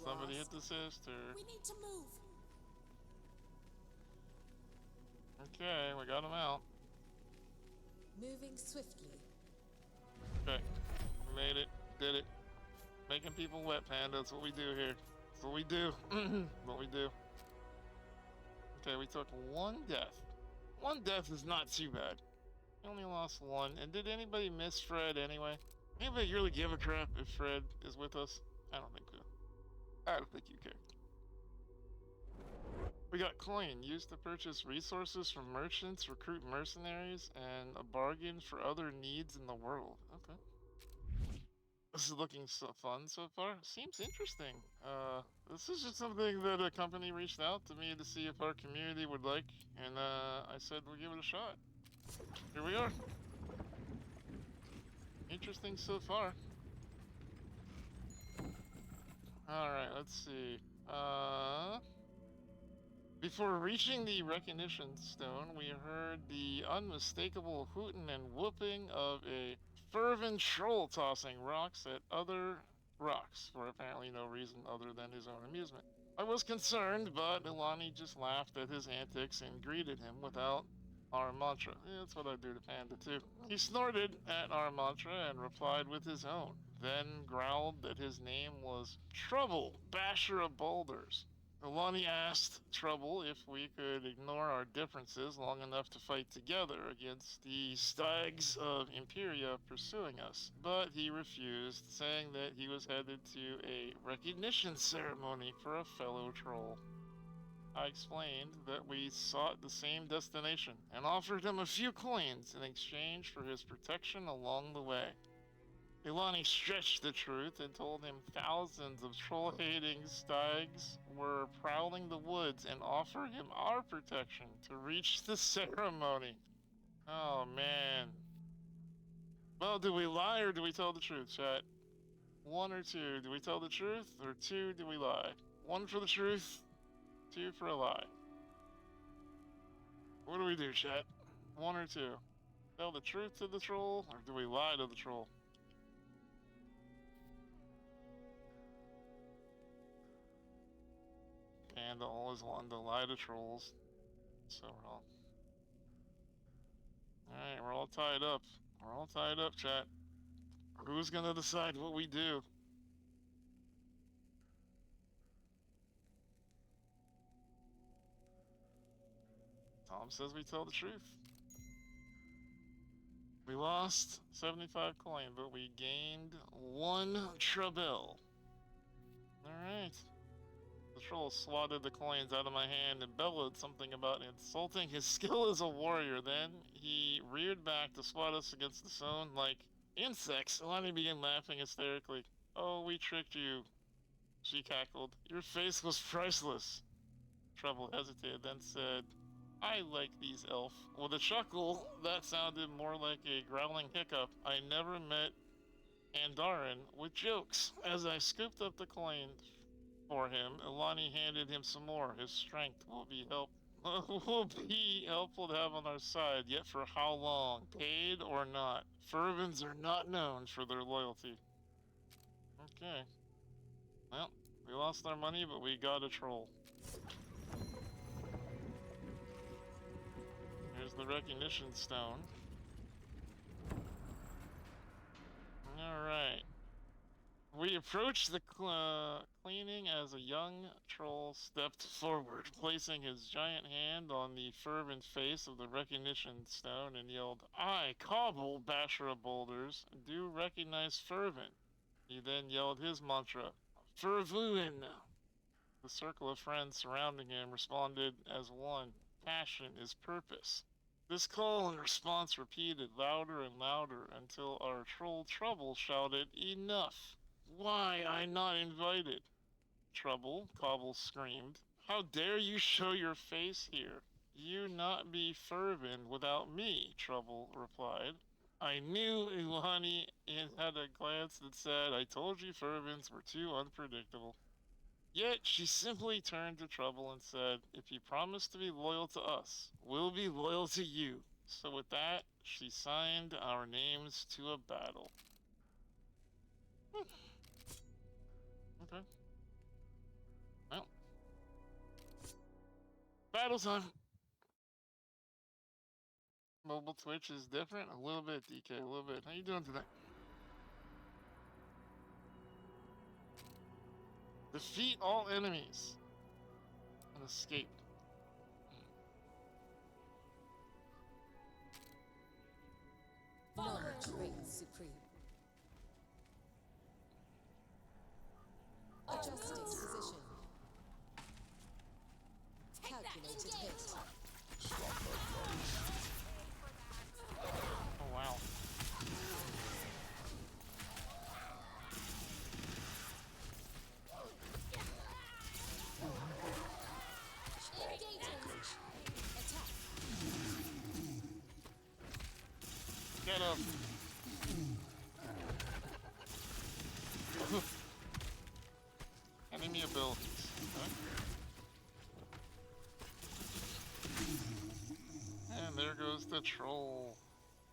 Somebody hit the sister. We need to move. Okay, we got him out. Moving swiftly. Okay, we made it. Did it. Making people wet, Panda. That's what we do here. That's what we do. What we do. Okay, we took 1 death. 1 death is not too bad. We only lost 1. And did anybody miss Fred anyway? Anybody really give a crap if Fred is with us? I don't think so. I don't think you care. We got coin used to purchase resources from merchants, recruit mercenaries, and a bargain for other needs in the world. Okay. This is looking so fun so far. Seems interesting. This is just something that a company reached out to me to see if our community would like, and I said we'll give it a shot. Here we are. Interesting so far. Alright, let's see. Before reaching the recognition stone, we heard the unmistakable hooting and whooping of a fervent troll tossing rocks at other rocks for apparently no reason other than his own amusement. I was concerned, but Ilani just laughed at his antics and greeted him without our mantra. Yeah, that's what I do to Panda too. He snorted at our mantra and replied with his own, then growled that his name was Trouble, Basher of Boulders. Ilani asked Trouble if we could ignore our differences long enough to fight together against the stags of Imperia pursuing us, but he refused, saying that he was headed to a recognition ceremony for a fellow troll. I explained that we sought the same destination and offered him a few coins in exchange for his protection along the way. Ilani stretched the truth and told him thousands of troll-hating stags were prowling the woods and offered him our protection to reach the ceremony. Oh, man. Well, do we lie or do we tell the truth, chat? 1 or 2, do we tell the truth? Or 2, do we lie? 1 for the truth, 2 for a lie. What do we do, chat? 1 or 2? Tell the truth to the troll, or do we lie to the troll? Panda always wanted to lie to trolls. So wrong. Alright, we're all tied up. We're all tied up, chat. Who's gonna decide what we do? Tom says we tell the truth. We lost 75 coin, but we gained 1 trouble. Alright. The troll swatted the coins out of my hand and bellowed something about insulting his skill as a warrior. Then he reared back to swat us against the stone like insects. Ilani began laughing hysterically. Oh, we tricked you, she cackled. Your face was priceless. Trouble hesitated, then said, I like these elf. With a chuckle that sounded more like a growling hiccup, I never met Andarin with jokes. As I scooped up the coin for him, Ilani handed him some more. His strength will be helpful to have on our side, yet for how long? Paid or not? Fervens are not known for their loyalty. Okay. Well, we lost our money, but we got a troll. Here's the recognition stone. Alright. We approached the cleaning as a young troll stepped forward, placing his giant hand on the fervent face of the recognition stone and yelled, I, Cobble, Basher of Boulders, do recognize fervent. He then yelled his mantra, Fervuin. The circle of friends surrounding him responded as one. Passion is purpose. This call and response repeated louder and louder until our troll Trouble shouted, Enough! Why I not invited? Trouble, Cobble screamed. How dare you show your face here? You not be fervent without me, Trouble replied. I knew Ilani had a glance that said, I told you fervents were too unpredictable. Yet she simply turned to Trouble and said, if you promise to be loyal to us, we'll be loyal to you. So with that, she signed our names to a battle. Okay. Well. Battle time. Mobile Twitch is different. A little bit, DK, a little bit. How you doing today? Defeat all enemies and escape. Knowledge reigns supreme. Adjusting position. Calculated hit. Oh wow. Get him. Enemy abilities. Okay. just a troll.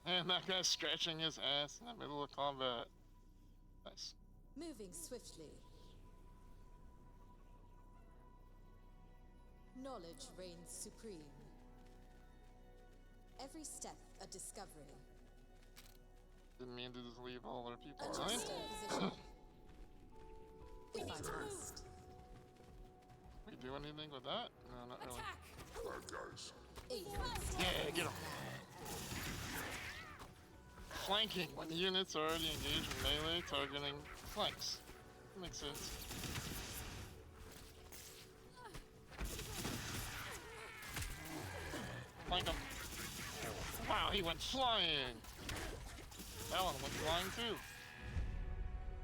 And that guy's scratching his ass in the middle of combat. Nice. Moving swiftly. Knowledge reigns supreme. Every step a discovery. Didn't mean to just leave all our people Adjusting behind. position. If I must. We do anything with that? No, not really. Yeah, get him. Flanking. When the units are already engaged in melee, targeting flanks. Makes sense. Flank him. Wow, he went flying. That one went flying too.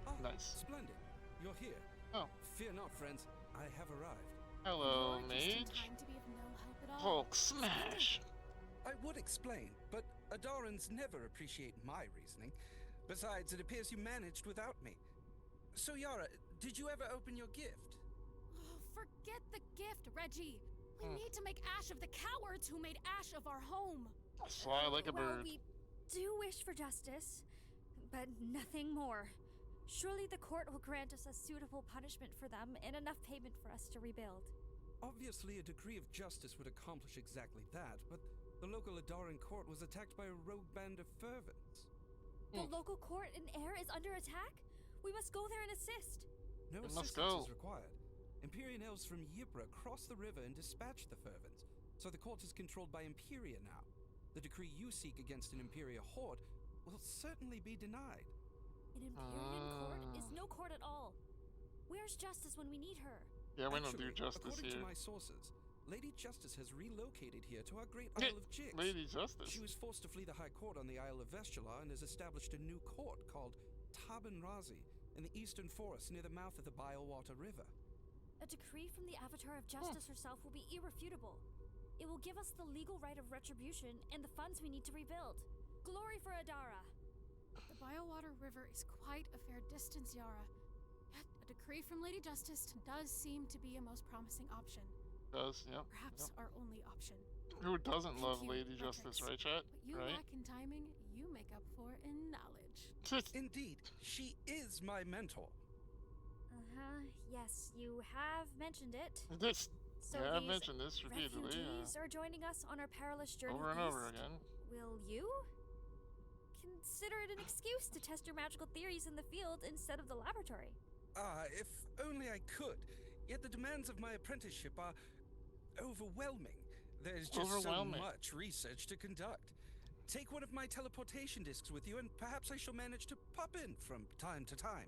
Ah, Nice. Splendid. You're here. Oh. Fear not, friends. I have arrived. Hello, You're just in mage. time to be of no help at all. Hulk smash. I would explain, but Adarans never appreciate my reasoning. Besides, it appears you managed without me. So, Yara, did you ever open your gift? Oh, forget the gift, Reggie. We need to make ash of the cowards who made ash of our home. Fly like a Well, bird. we do wish for justice, but nothing more. Surely the court will grant us a suitable punishment for them and enough payment for us to rebuild. Obviously, a decree of justice would accomplish exactly that, but the local Adaran court was attacked by a rogue band of fervents. The local court in Air is under attack? We must go there and assist. No We must assistance go. is required. Empyrean elves from Ypres crossed the river and dispatched the fervents, so the court is controlled by Imperia now. The decree you seek against an Imperia horde will certainly be denied. An Imperial court is no court at all. Where's Justice when we need her? Yeah, we don't do Actually, justice according here. to my sources, Lady Justice has relocated here to our great Yeah, Isle of Jix. Lady Justice. She was forced to flee the High Court on the Isle of Vestula and has established a new court called Tabin Razi in the eastern forest near the mouth of the Bilewater River. A decree from the Avatar of Justice herself will be irrefutable. It will give us the legal right of retribution and the funds we need to rebuild. Glory for Adara! The Biowater River is quite a fair distance, Yara. Yet a decree from Lady Justice does seem to be a most promising option. Does, yep. Perhaps our only option. Who doesn't Thank love you, Lady Justice, right, Matrix. chat? What you Right? lack in timing, you make up for in knowledge. Indeed, she is my mentor. Yes, you have mentioned it. This. So Yeah, I've these mentioned this repeatedly. refugees are joining us on our perilous journey Over and over east. again. Will you? Consider it an excuse to test your magical theories in the field instead of the laboratory. Ah, if only I could. Yet the demands of my apprenticeship are overwhelming. There's just so Overwhelming. much research to conduct. Take one of my teleportation discs with you, and perhaps I shall manage to pop in from time to time.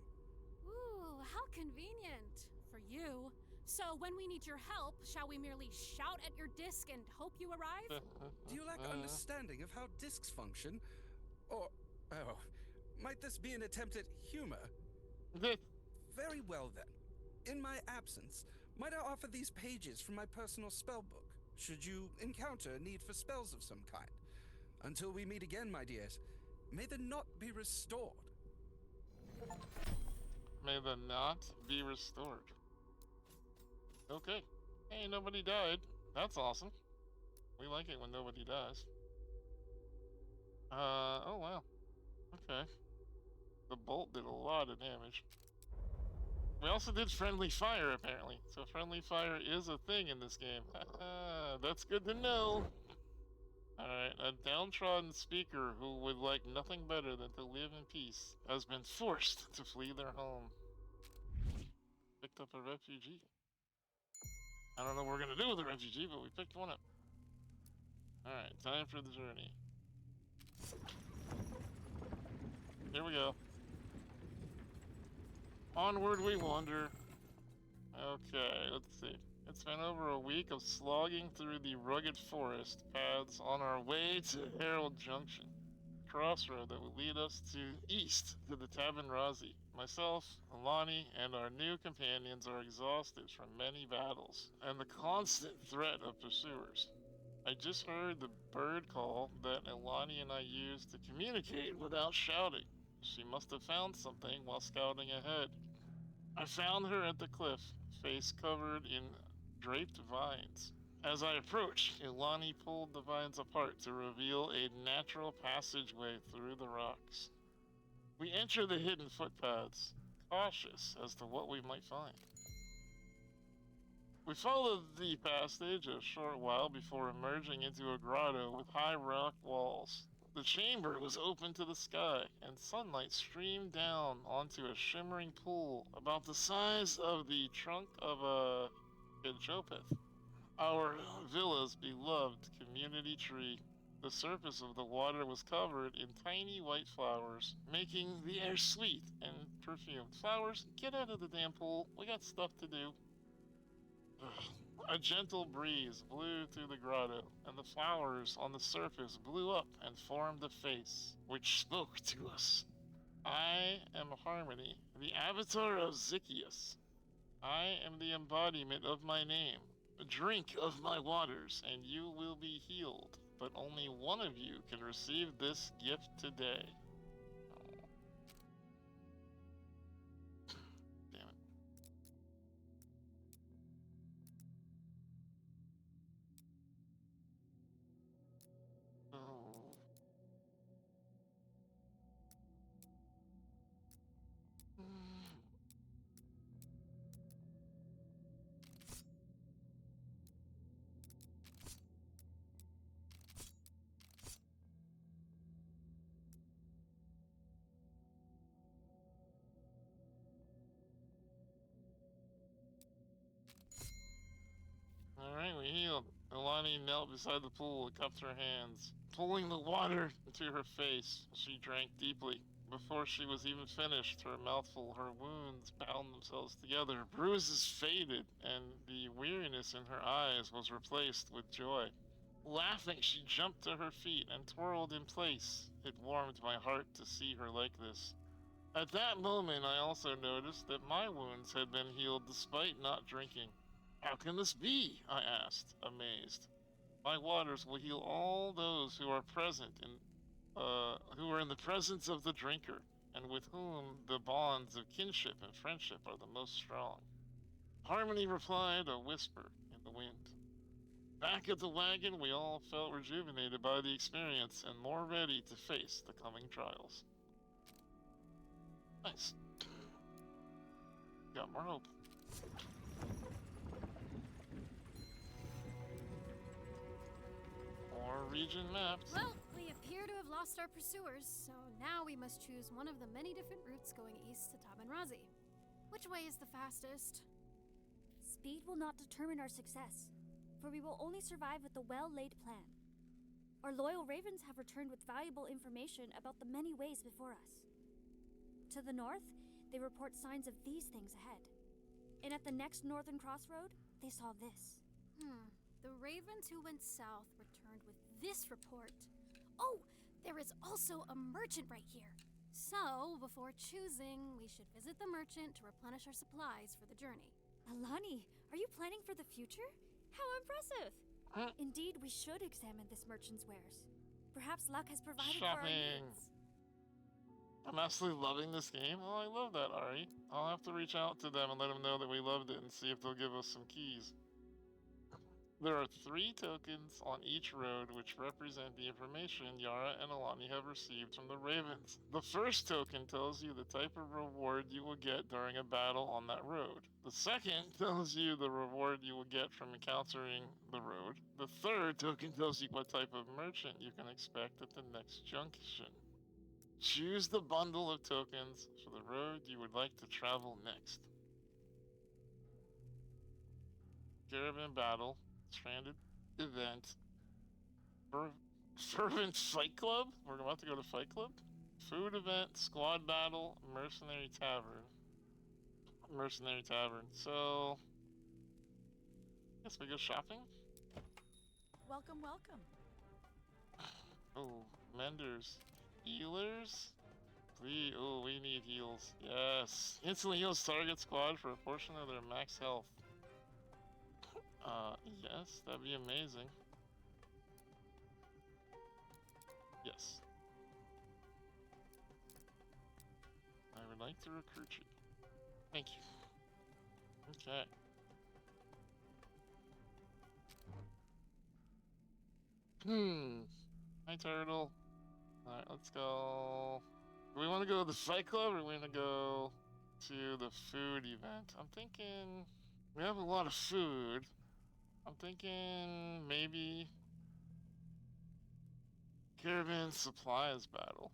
Ooh, how convenient for you. So when we need your help, shall we merely shout at your disc and hope you arrive? Do you lack understanding of how discs function? Or, oh, might this be an attempt at humor? Very well then. In my absence, might I offer these pages from my personal spellbook, should you encounter a need for spells of some kind? Until we meet again, my dears, may the knot be restored. May the knot be restored. Okay. Hey, nobody died. That's awesome. We like it when nobody dies. Oh wow. Okay. The bolt did a lot of damage. We also did friendly fire, apparently. So friendly fire is a thing in this game. That's good to know. Alright, a downtrodden speaker who would like nothing better than to live in peace has been forced to flee their home. Picked up a refugee. I don't know what we're gonna do with the refugee, but we picked one up. Alright, time for the journey. Here we go. Onward we wander. Okay, let's see. It's been over a week of slogging through the rugged forest paths on our way to Herald Junction, crossroad that will lead us to east to the Tabin Razi. Myself, Alani, and our new companions are exhausted from many battles and the constant threat of pursuers. I just heard the bird call that Alani and I used to communicate without shouting. She must have found something while scouting ahead. I found her at the cliff, face covered in draped vines, As I approached, Ilani pulled the vines apart to reveal a natural passageway through the rocks. We enter the hidden footpaths, cautious as to what we might find. We followed the passage a short while before emerging into a grotto with high rock walls. The chamber was open to the sky, and sunlight streamed down onto a shimmering pool about the size of the trunk of a Gajopith, our villa's beloved community tree. The surface of the water was covered in tiny white flowers, making the air sweet and perfumed. Flowers, get out of the damn pool. We got stuff to do. A gentle breeze blew through the grotto, and the flowers on the surface blew up and formed a face, which spoke to us. I am Harmony, the avatar of Zychius. I am the embodiment of my name. Drink of my waters, and you will be healed. But only one of you can receive this gift today. Damn it. Oh. Alright, we healed. Ilani knelt beside the pool and cupped her hands, pulling the water into her face. She drank deeply. Before she was even finished her mouthful, her wounds bound themselves together. Bruises faded, and the weariness in her eyes was replaced with joy. Laughing, she jumped to her feet and twirled in place. It warmed my heart to see her like this. At that moment, I also noticed that my wounds had been healed despite not drinking. How can this be? I asked, amazed. My waters will heal all those who are present who are in the presence of the drinker, and with whom the bonds of kinship and friendship are the most strong. Harmony replied, a whisper in the wind. Back at the wagon, we all felt rejuvenated by the experience and more ready to face the coming trials. Nice. Got more hope. More region maps. Well, we appear to have lost our pursuers, so now we must choose one of the many different routes going east to Tabanrazi. Which way is the fastest? Speed will not determine our success, for we will only survive with a well-laid plan. Our loyal ravens have returned with valuable information about the many ways before us. To the north, they report signs of these things ahead. And at the next northern crossroad, they saw this. The ravens who went south returned with this report. Oh, there is also a merchant right here. So, before choosing, we should visit the merchant to replenish our supplies for the journey. Alani, are you planning for the future? How impressive! Indeed, we should examine this merchant's wares. Perhaps luck has provided for our needs. I'm absolutely loving this game. Oh, I love that, Ari. I'll have to reach out to them and let them know that we loved it and see if they'll give us some keys. There are 3 tokens on each road which represent the information Yara and Alani have received from the ravens. The first token tells you the type of reward you will get during a battle on that road. The second tells you the reward you will get from encountering the road. The third token tells you what type of merchant you can expect at the next junction. Choose the bundle of tokens for the road you would like to travel next. Caravan battle. Stranded event. Fervent Fight Club? We're about to go to Fight Club? Food event, squad battle, mercenary tavern. Mercenary tavern. So, guess we go shopping? Welcome, welcome. Oh, menders. Healers? Please, oh, we need heals. Yes. Instantly heals target squad for a portion of their max health. Yes, that'd be amazing. Yes. I would like to recruit you. Thank you. Okay. Hi, turtle. Alright, let's go. Do we want to go to the Fight Club or we want to go to the food event? I'm thinking we have a lot of food. I'm thinking maybe Caravan Supplies battle.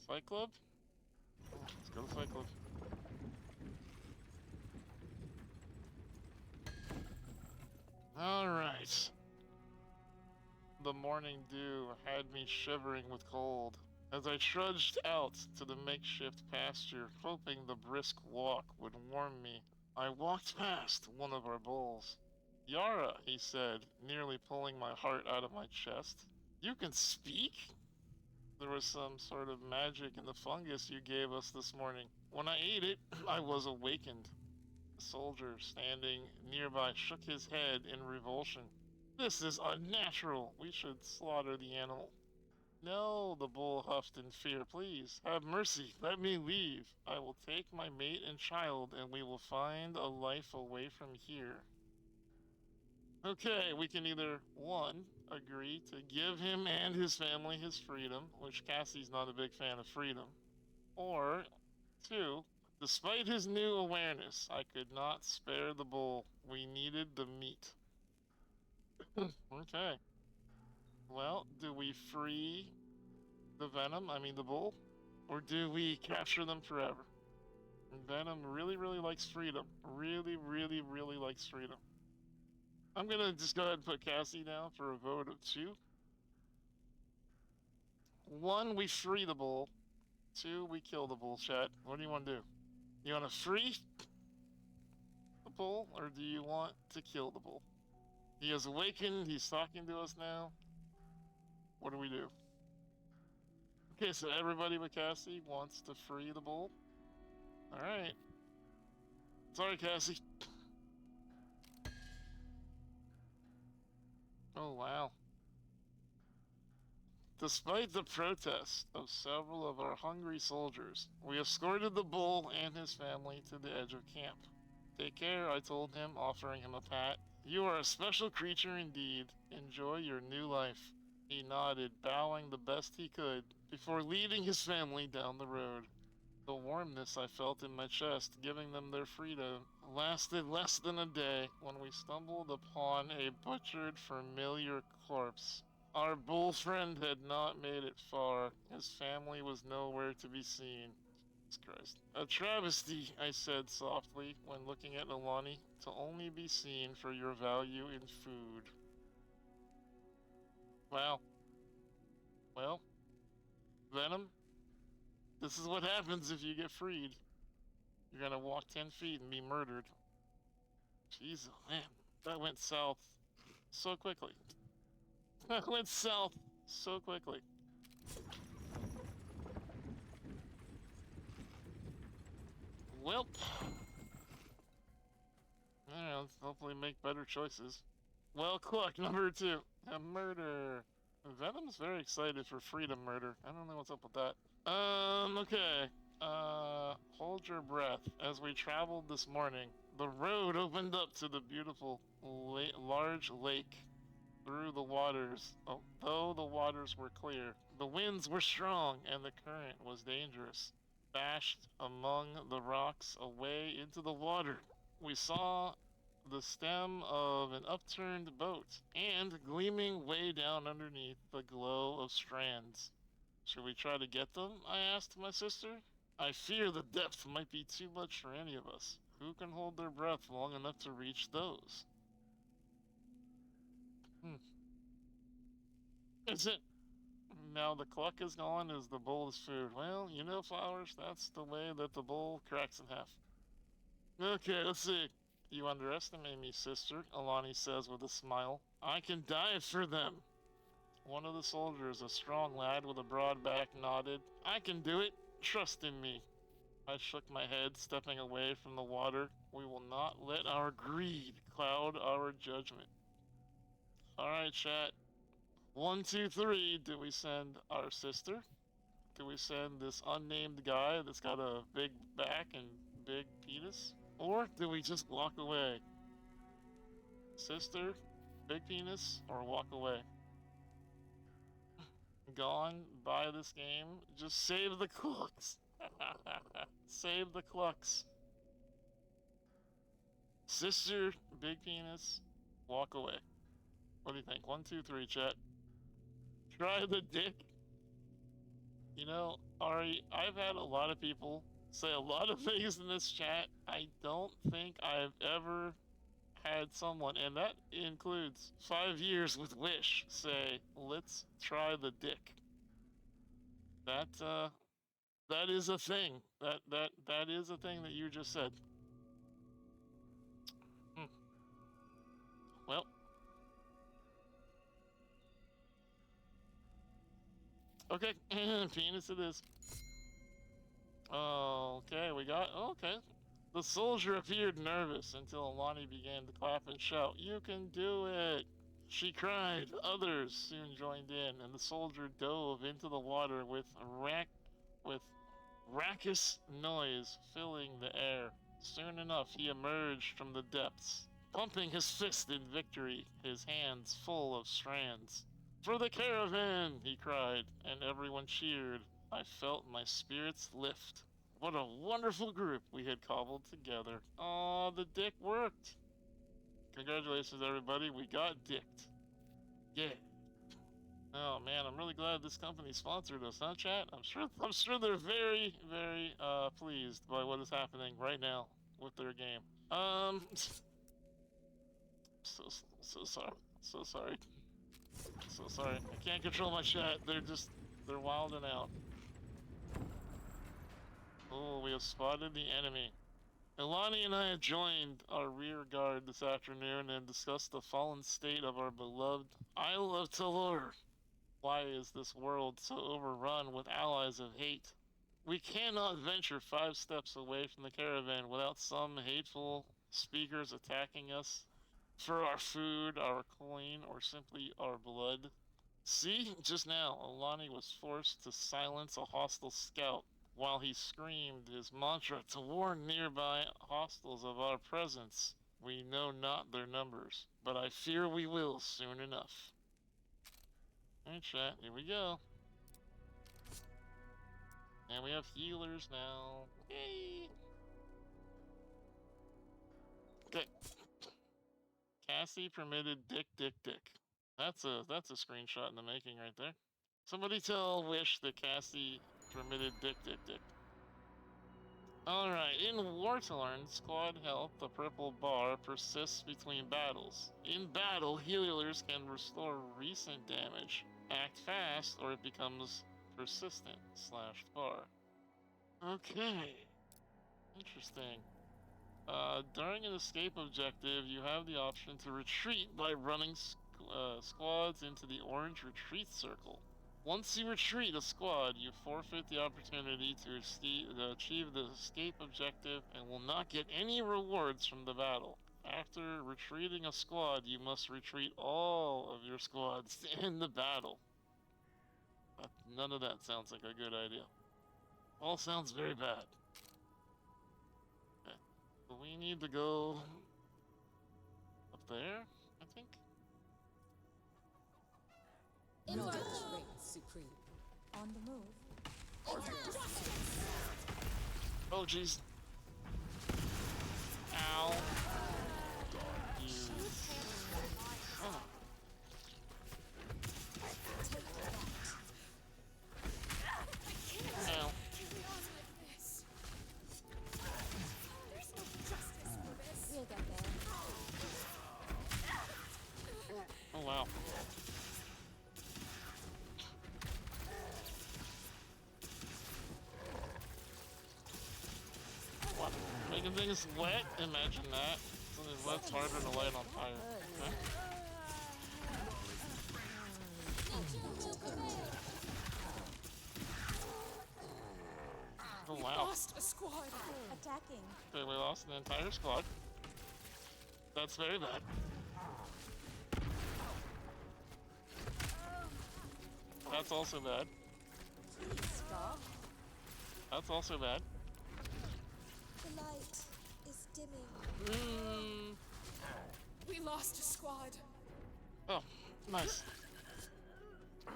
Fight Club? Let's go to Fight Club. Alright. The morning dew had me shivering with cold as I trudged out to the makeshift pasture, hoping the brisk walk would warm me. I walked past one of our bulls. Yara, he said, nearly pulling my heart out of my chest. You can speak? There was some sort of magic in the fungus you gave us this morning. When I ate it, I was awakened. The soldier standing nearby shook his head in revulsion. This is unnatural. We should slaughter the animal. No, the bull huffed in fear. Please, have mercy. Let me leave. I will take my mate and child, and we will find a life away from here. Okay, we can either, 1, agree to give him and his family his freedom, which Cassie's not a big fan of freedom, or 2, despite his new awareness, I could not spare the bull. We needed the meat. Okay. Well, do we free the the bull? Or do we capture them forever? Venom really likes freedom. Really likes freedom. I'm gonna just go ahead and put Cassie down for a vote of 2. 1, we free the bull. 2, we kill the bull, chat. What do you want to do? You want to free the bull, or do you want to kill the bull? He has awakened, he's talking to us now. What do we do? Okay, so everybody but Cassie wants to free the bull. Alright. Sorry, Cassie. Oh, wow. Despite the protest of several of our hungry soldiers, we escorted the bull and his family to the edge of camp. Take care, I told him, offering him a pat. You are a special creature indeed. Enjoy your new life. He nodded, bowing the best he could, before leading his family down the road. The warmness I felt in my chest, giving them their freedom, lasted less than a day when we stumbled upon a butchered familiar corpse. Our bull friend had not made it far. His family was nowhere to be seen. Jesus Christ. A travesty, I said softly when looking at Alani, to only be seen for your value in food. Wow. Well, Venom, this is what happens if you get freed. You're gonna walk 10 feet and be murdered. Jeez, man, that went south so quickly. That went south so quickly. Well, I don't know, let's hopefully make better choices. Well, Cluck, number 2, a murder. Venom's very excited for freedom murder. I don't know what's up with that. Okay. Hold your breath. As we traveled this morning, the road opened up to the beautiful large lake through the waters. Though the waters were clear, the winds were strong and the current was dangerous. Bashed among the rocks away into the water, we saw the stem of an upturned boat, and gleaming way down underneath the glow of strands. Should we try to get them? I asked my sister. I fear the depth might be too much for any of us. Who can hold their breath long enough to reach those? Is it? Now the cluck is gone as the bowl is food. Well, you know, Flowers, that's the way that the bowl cracks in half. Okay, let's see. You underestimate me, sister, Alani says with a smile. I can die for them. One of the soldiers, a strong lad with a broad back, nodded. I can do it. Trust in me. I shook my head, stepping away from the water. We will not let our greed cloud our judgment. Alright, chat. 1, 2, 3. Do we send our sister? Do we send this unnamed guy that's got a big back and big penis? Or do we just walk away? Sister, big penis, or walk away. Gone by this game. Just save the clucks. Save the clucks. Sister, big penis, walk away. What do you think? 1, 2, 3, chat. Try the dick. You know, Ari, I've had a lot of people say a lot of things in this chat. I don't think I've ever had someone, and that includes 5 years with Wish, say, let's try the dick. That is a thing. That is a thing that you just said. Well. Okay, penis it is. Okay, we got, okay. The soldier appeared nervous until Alani began to clap and shout, "You can do it!" She cried. Others soon joined in, and the soldier dove into the water with raucous noise filling the air. Soon enough, he emerged from the depths, pumping his fist in victory, his hands full of strands. "For the caravan!" he cried, and everyone cheered. I felt my spirits lift. What a wonderful group we had cobbled together. Aw, the dick worked. Congratulations, everybody. We got dicked. Yeah. Oh man, I'm really glad this company sponsored us, huh, chat? I'm sure they're very, very pleased by what is happening right now with their game. So sorry. So sorry. So sorry. I can't control my chat. They're wilding out. Oh, we have spotted the enemy. Ilani and I have joined our rear guard this afternoon and discussed the fallen state of our beloved Isle of Talur. Why is this world so overrun with allies of hate? We cannot venture 5 steps away from the caravan without some hateful speakers attacking us for our food, our coin, or simply our blood. See, just now, Alani was forced to silence a hostile scout while he screamed his mantra to warn nearby hostiles of our presence. We know not their numbers, but I fear we will soon enough. Alright, chat, here we go. And we have healers now. Yay! Okay. Cassie permitted dick. That's a screenshot in the making right there. Somebody tell Wish that Cassie permitted dick. Alright, in Wartalern, squad health, the purple bar persists between battles. In battle, healers can restore recent damage, act fast, or it becomes persistent / bar. Okay. Interesting. During an escape objective, you have the option to retreat by running squads into the orange retreat circle. Once you retreat a squad, you forfeit the opportunity to achieve the escape objective and will not get any rewards from the battle. After retreating a squad, you must retreat all of your squads to end the battle. None of that sounds like a good idea. All sounds very bad. Okay. But we need to go up there, I think. Knowledge reigns supreme. On the move. Oh jeez. Ow. You. Oh. Ow. We'll get there. Oh wow. What? Making things wet? Imagine that. Something wet's harder to light on fire. Okay. Oh wow. Lost a squad. Attacking. Okay, we lost an entire squad. That's very bad. That's also bad. Please stop. That's also bad. The light is dimming. We lost a squad. Oh, nice.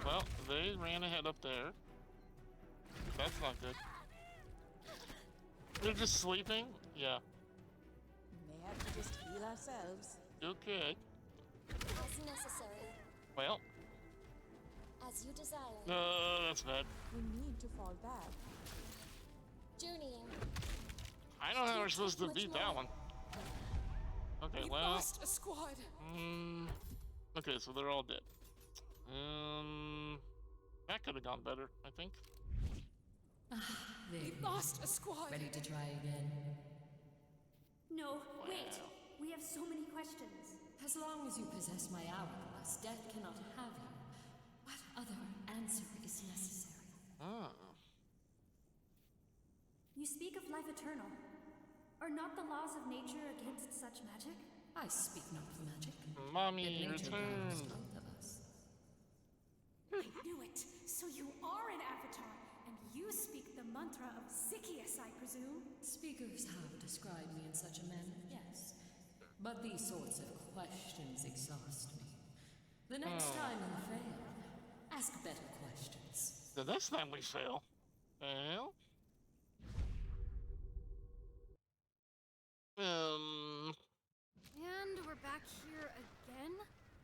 Well, they ran ahead up there. That's not good. They're just sleeping? Yeah. May have to just heal ourselves. Okay. As necessary. Well, As you desire. that's bad. We need to fall back. Journeying. I don't know how we're supposed to beat that one. Okay, well. Lost a squad. Okay, so they're all dead. That could have gone better, I think. There We you lost a squad. Ready to try again? No, wait. We have so many questions. As long as you possess my hourglass, death cannot have you. What other answer is necessary? Oh. You speak of life eternal. Are not the laws of nature against such magic? I speak not of magic. Mommy Yet nature governs returned. both of us. I knew it. So you are an avatar, and you speak the mantra of Zychius, I presume? Speakers have described me in such a manner, yes. But these sorts of questions exhaust me. The next time you fail, ask better questions. The next time we fail. Well. And we're back here again?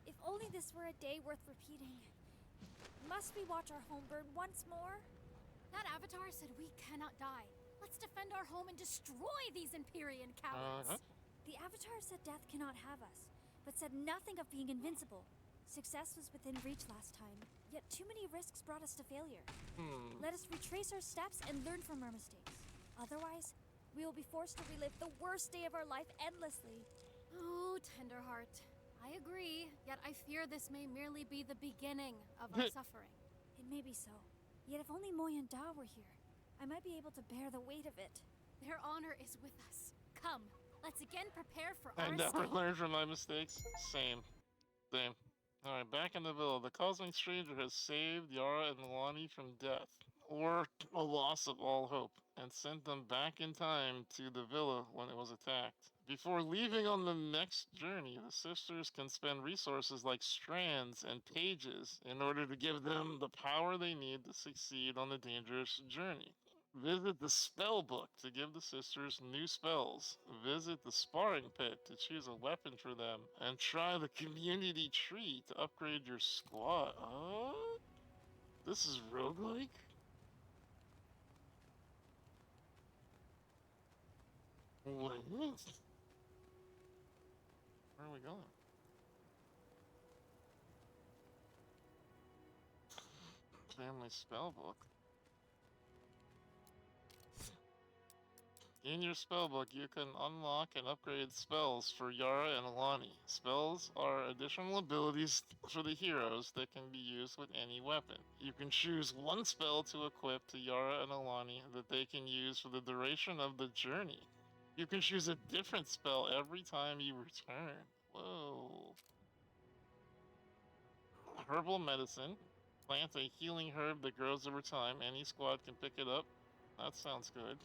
If only this were a day worth repeating. Must we watch our home burn once more? That avatar said we cannot die. Let's defend our home and destroy these Empyrean cowards. The Avatar said death cannot have us, but said nothing of being invincible. Success was within reach last time, yet too many risks brought us to failure. Let us retrace our steps and learn from our mistakes. Otherwise, we will be forced to relive the worst day of our life endlessly. Oh, Tenderheart. I agree, yet I fear this may merely be the beginning of our suffering. It may be so. Yet if only Moy and Da were here, I might be able to bear the weight of it. Their honor is with us. Come, let's again prepare for I our never escape. learned from my mistakes. Same. Alright, back in the villa. The Cosmic Stranger has saved Yara and Milani from death, or a loss of all hope, and sent them back in time to the villa when it was attacked. Before leaving on the next journey, the sisters can spend resources like strands and pages in order to give them the power they need to succeed on the dangerous journey. Visit the spell book to give the sisters new spells. Visit the sparring pit to choose a weapon for them. And try the community tree to upgrade your squad. Oh? This is roguelike? What? Where are we going? Family spell book. In your spellbook, you can unlock and upgrade spells for Yara and Alani. Spells are additional abilities for the heroes that can be used with any weapon. You can choose one spell to equip to Yara and Alani that they can use for the duration of the journey. You can choose a different spell every time you return. Whoa. Herbal medicine. Plant a healing herb that grows over time. Any squad can pick it up. That sounds good.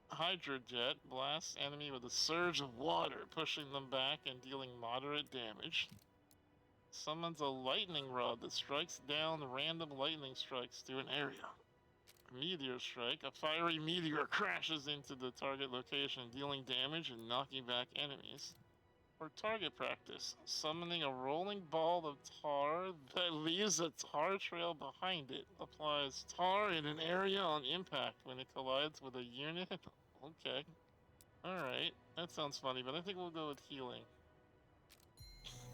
Hydra Jet blasts enemy with a surge of water, pushing them back and dealing moderate damage. Summons a lightning rod that strikes down random lightning strikes to an area. Meteor Strike. A fiery meteor crashes into the target location, dealing damage and knocking back enemies. For target practice, summoning a rolling ball of tar that leaves a tar trail behind it. Applies tar in an area on impact when it collides with a unit. Okay. Alright, that sounds funny, but I think we'll go with healing.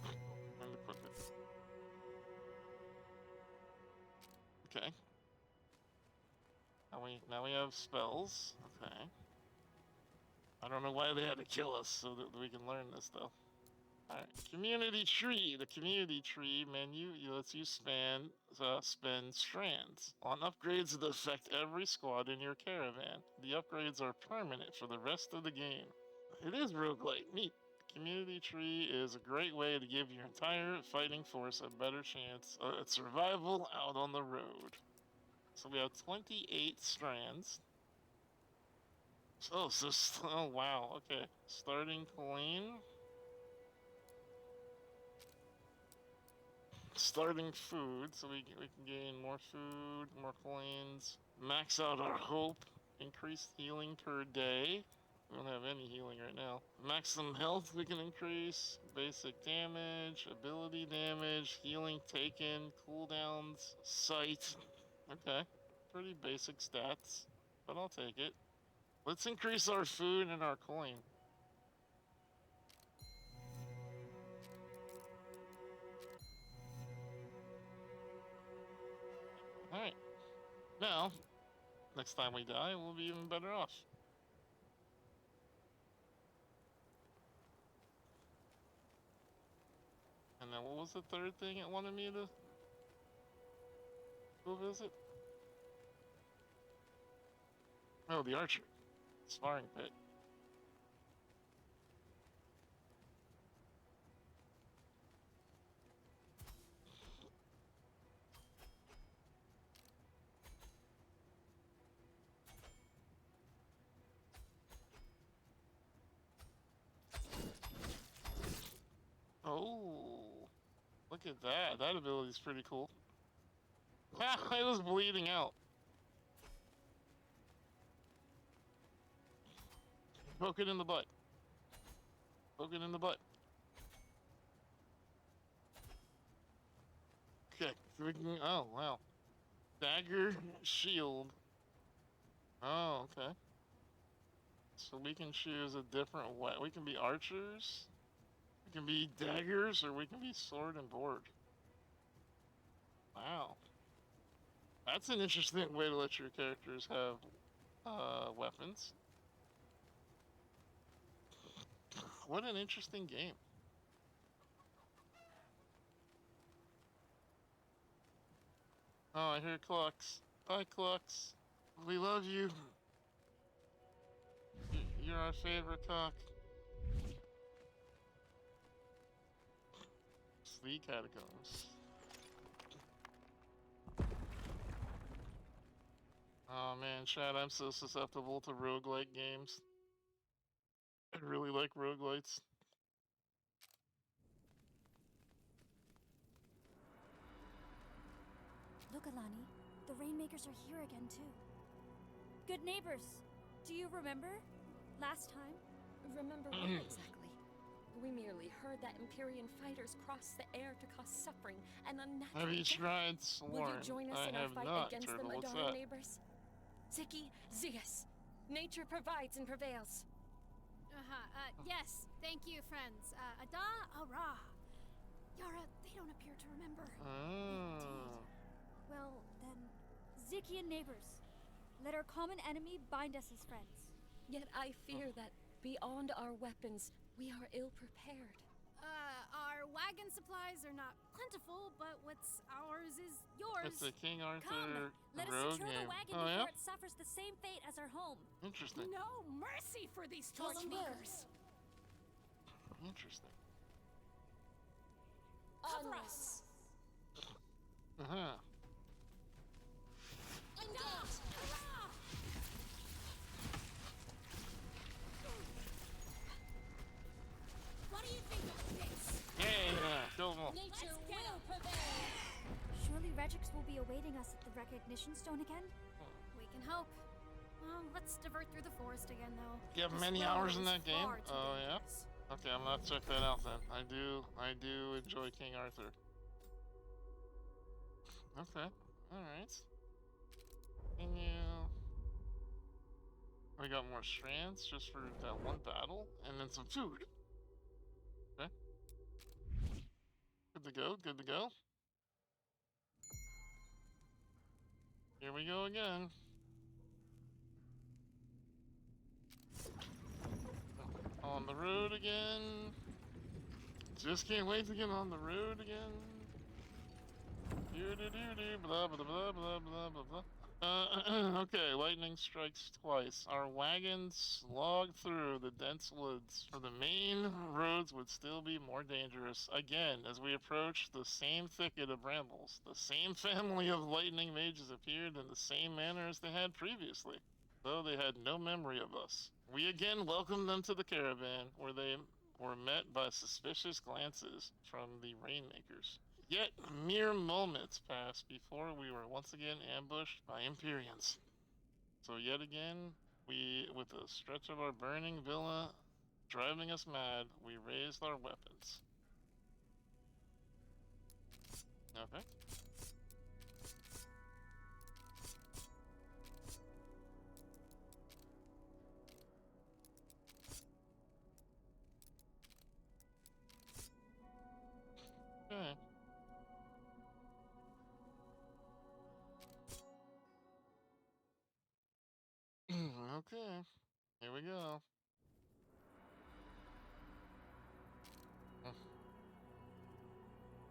And equip it. Okay. Now we have spells. Okay. I don't know why they had to kill us so that we can learn this though. Alright, community tree. The community tree menu lets you spend strands on upgrades that affect every squad in your caravan. The upgrades are permanent for the rest of the game. It is roguelike. Neat. Community tree is a great way to give your entire fighting force a better chance at survival out on the road. So we have 28 strands. Oh wow, okay. Starting clean. starting food, so we can gain more food, more coins, max out our hope, increased healing per day. We don't have any healing right now. Maximum health we can increase, basic damage, ability damage, healing taken, cooldowns, sight. Okay, pretty basic stats, but I'll take it. Let's increase our food and our coin. Alright. Now, next time we die, we'll be even better off. And then what was the third thing it wanted me to go visit? Oh, the archer. Sparring pit. Oh, look at that. That ability is pretty cool. I was bleeding out. Poke it in the butt. Poke it in the butt. Okay, so we can. Oh, wow. Dagger, shield. Oh, okay. So we can choose a different way. We can be archers. We can be daggers, or we can be sword and board. Wow. That's an interesting way to let your characters have weapons. What an interesting game. Oh, I hear Clucks. Bye, Clucks. We love you. You're our favorite cock. Sleep Catacombs. Oh man, Chad, I'm so susceptible to roguelike games. I really like roguelites. Look, Alani, the Rainmakers are here again too. Good neighbors. Do you remember? Last time? Remember what exactly? We merely heard that Empyrean fighters crossed the air to cause suffering and unnatural Have you death. tried Will Sworn? you join us I in our have fight not, against Turtle. the What's Madara that? neighbors? Ziki, Zias. Nature provides and prevails. Yes, thank you, friends. Ada, Ara. Yara, they don't appear to remember. Oh. Well, then, Zikian neighbors. Let our common enemy bind us as friends. Yet I fear that beyond our weapons, we are ill prepared. Our wagon supplies are not plentiful, but what's ours is yours. It's a King Arthur Come, let us rogue secure game. the wagon Oh before yeah? it suffers the same fate as our home. Interesting. No mercy for these torchmakers. Interesting. Cover us! Uh-huh. What do you think of this? Yeah, kill them all. Nature will prevail! Surely Regix will be awaiting us at the recognition stone again? We can hope. Well, let's divert through the forest again, though. You have This many road hours in is that game? far too Oh yeah? dangerous. Okay, I'm gonna check that out then. I do enjoy King Arthur. Okay, alright. Continue. We got more strands just for that one battle, and then some food. Okay. Good to go, good to go. Here we go again. On the road again. Just can't wait to get on the road again. Blah blah blah blah blah blah blah. Okay, lightning strikes twice. Our wagons slog through the dense woods, for the main roads would still be more dangerous. Again, as we approach the same thicket of brambles, the same family of lightning mages appeared in the same manner as they had previously, though they had no memory of us. We again welcomed them to the caravan, where they were met by suspicious glances from the Rainmakers. Yet mere moments passed before we were once again ambushed by Empyreans. So yet again, with the stretch of our burning villa driving us mad, we raised our weapons. Okay. Okay. Okay. Here we go.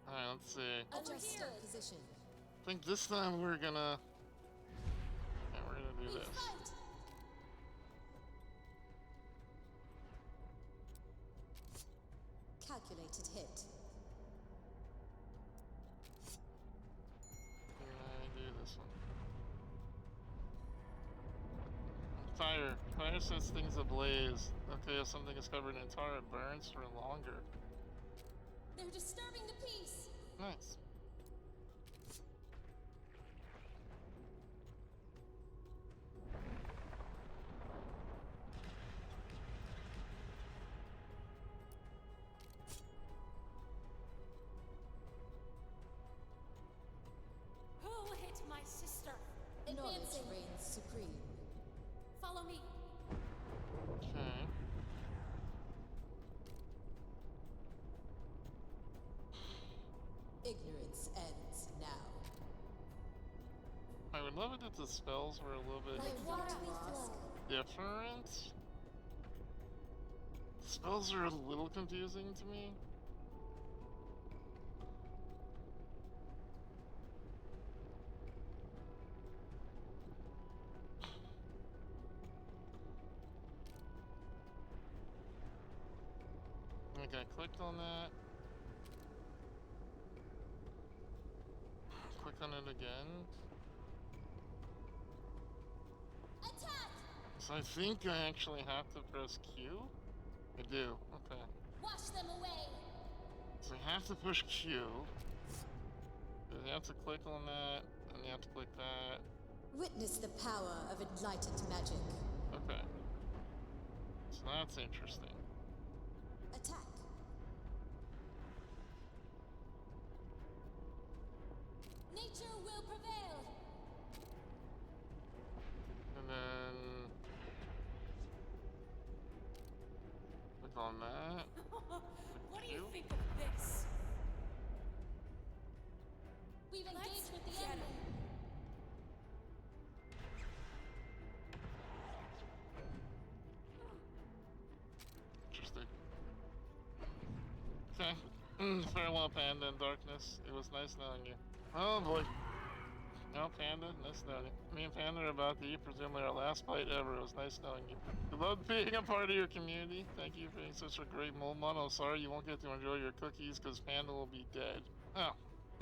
Alright, let's see. Adjusting position. I think this time we're gonna... Yeah, we're gonna do this. Calculated hit. I do this one. Fire. Fire sets things ablaze. Okay, if something is covered in tar, it burns for longer. They're disturbing the peace. Nice. Who hit my sister? Knowledge Advancing. reigns supreme. Follow me. Okay. Ignorance ends now. I would love it if the spells were a little bit different. Spells are a little confusing to me. Okay, I clicked on that. Click on it again. Attack! So I think I actually have to press Q? I do, okay. Wash them away. So I have to push Q. You have to click on that, and you have to click that. Witness the power of enlightened magic. Okay. So that's interesting. Attack. Nature will prevail. And then click on that. What do you Q. think of this? We've Let's engaged with the get enemy. Interesting. Okay. Farewell, Panda and Darkness. It was nice knowing you. Oh boy. No, Panda, nice knowing you. Me and Panda are about to eat presumably our last bite ever. It was nice knowing you. We love being a part of your community. Thank you for being such a great mole model. Sorry you won't get to enjoy your cookies because Panda will be dead. Oh.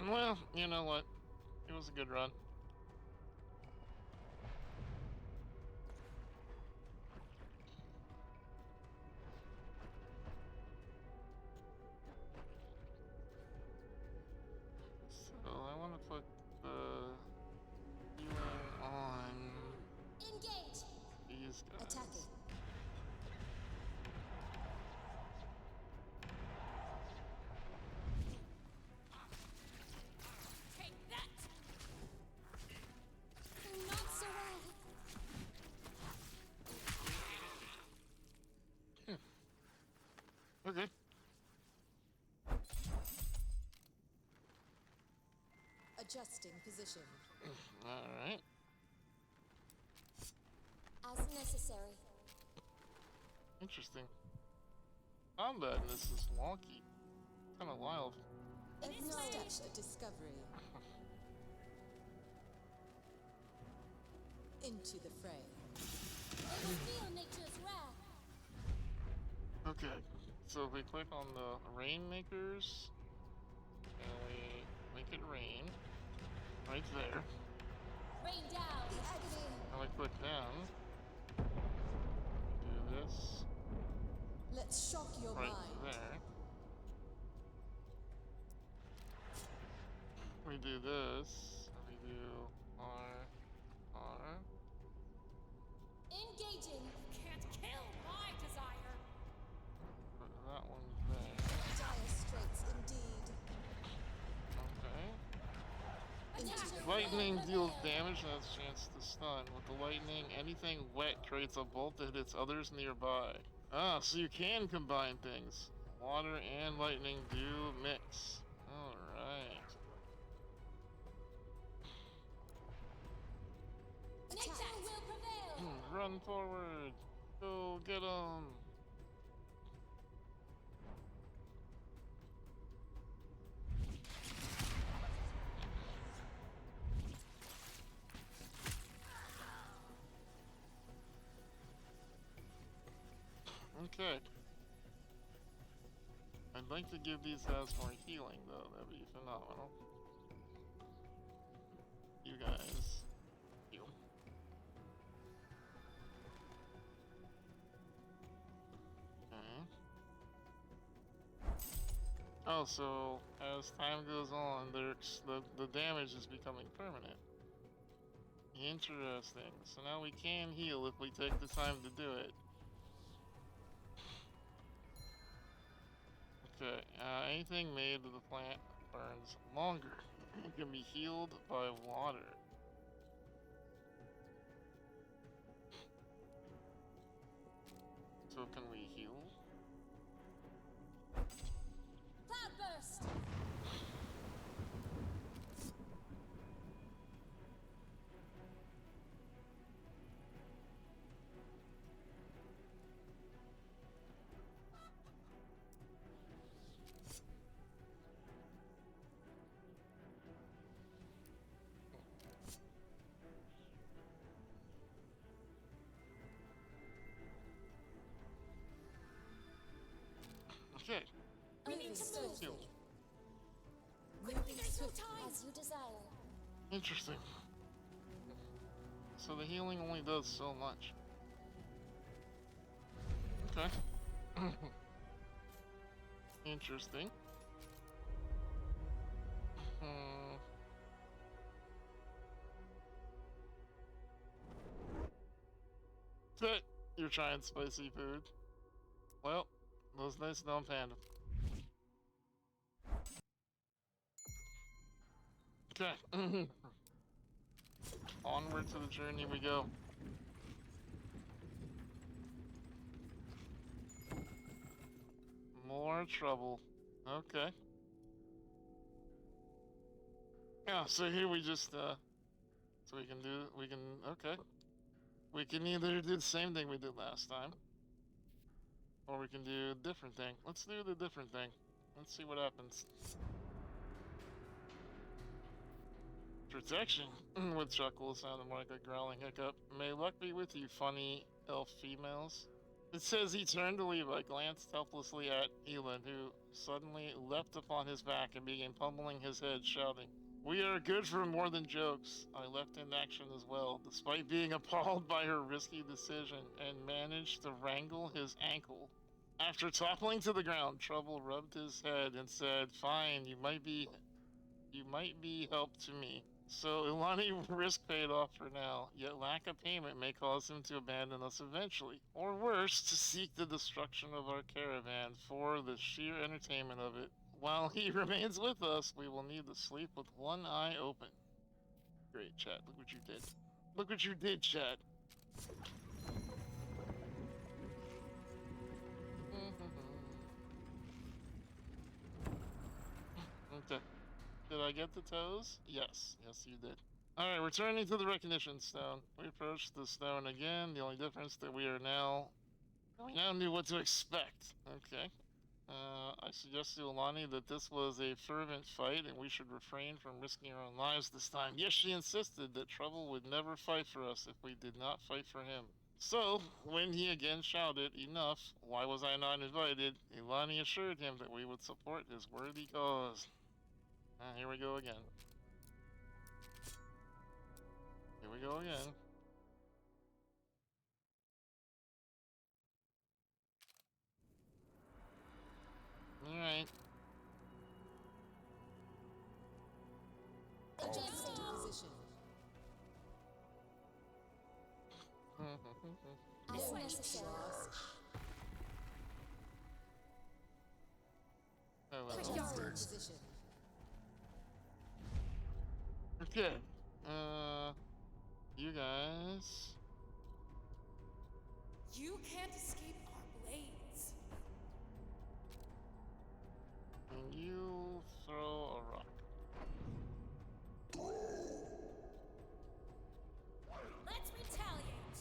Well, you know what? It was a good run. So I want to put the healing on Engage. these guys. Attacking. Take that. Not so well. Okay. Adjusting position. Alright. As necessary. Interesting. Combat in this is wonky. Kinda wild. Every step a discovery. Into the fray. They will feel nature's wrath. Okay. So if we click on the Rainmakers, and we make it rain, right there. Rain down. The agony. And we click down. Do this. Let's shock your Right mind. there. We do this. We do R. Engaging. Can't kill my desire. Put that one there. Dire straits indeed. Okay. Lightning deals damage and has a chance to stun. With the lightning, anything wet creates a bolt that hits others nearby. Ah, so you can combine things. Water and lightning do mix. Alright. Nature will prevail. Run forward. Go get 'em. Okay. I'd like to give these guys more healing though, that'd be phenomenal. You guys. Heal. Okay. Oh, so as time goes on, the damage is becoming permanent. Interesting. So now we can heal if we take the time to do it. Okay, anything made of the plant burns longer. It can be healed by water. So can we heal? Cloudburst. Okay. We need to move. Heal. Quickly, there's no time. As you desire. Interesting. So the healing only does so much. Okay. Interesting. But you're trying spicy food. Well, those nice dumb panda. Okay. Onward to the journey we go. More trouble. Okay. Yeah, so here we just, so we can, okay. We can either do the same thing we did last time, or we can do a different thing. Let's do the different thing. Let's see what happens. Protection. With chuckle sounded more like a growling hiccup. May luck be with you, funny elf females. It says he turned to leave. I glanced helplessly at Elin, who suddenly leapt upon his back and began pummeling his head, shouting, "We are good for more than jokes." I leapt into action as well, despite being appalled by her risky decision, and managed to wrangle his ankle. After toppling to the ground, Trouble rubbed his head and said, "Fine, you might be help to me." So Ilani risk paid off for now, yet lack of payment may cause him to abandon us eventually. Or worse, to seek the destruction of our caravan for the sheer entertainment of it. While he remains with us, we will need to sleep with one eye open. Great, chat. Look what you did. Look what you did, chat. Okay. Did I get the toes? Yes. Yes, you did. Alright, returning to the recognition stone. We approached the stone again. The only difference that we now knew what to expect. Okay. I suggested to Ilani that this was a fervent fight and we should refrain from risking our own lives this time. Yes, she insisted that Trouble would never fight for us if we did not fight for him. So, when he again shouted, "Enough, why was I not invited?" Ilani assured him that we would support his worthy cause. Here we go again. Here we go again. Alright. No necessary ask. Oh, well. Quick yard position. Okay. You guys. You can't escape our blades. And you throw a rock. Let's retaliate.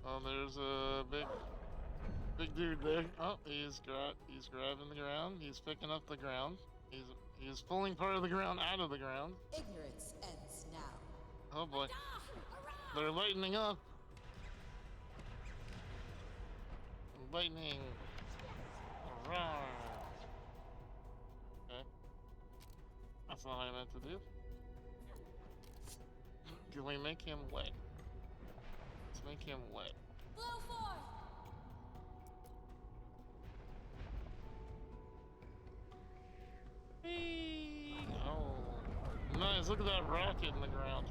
Oh, there's a big dude there. Oh, he's grabbing the ground. He's picking up the ground. He's pulling part of the ground out of the ground. Ignorance ends now. Oh boy. They're lightening up. Lightning. Roar. Okay. That's not what I meant to do. Can we make him wet? Let's make him wet. Blow forth. Whee! Oh, nice! Look at that rocket in the ground.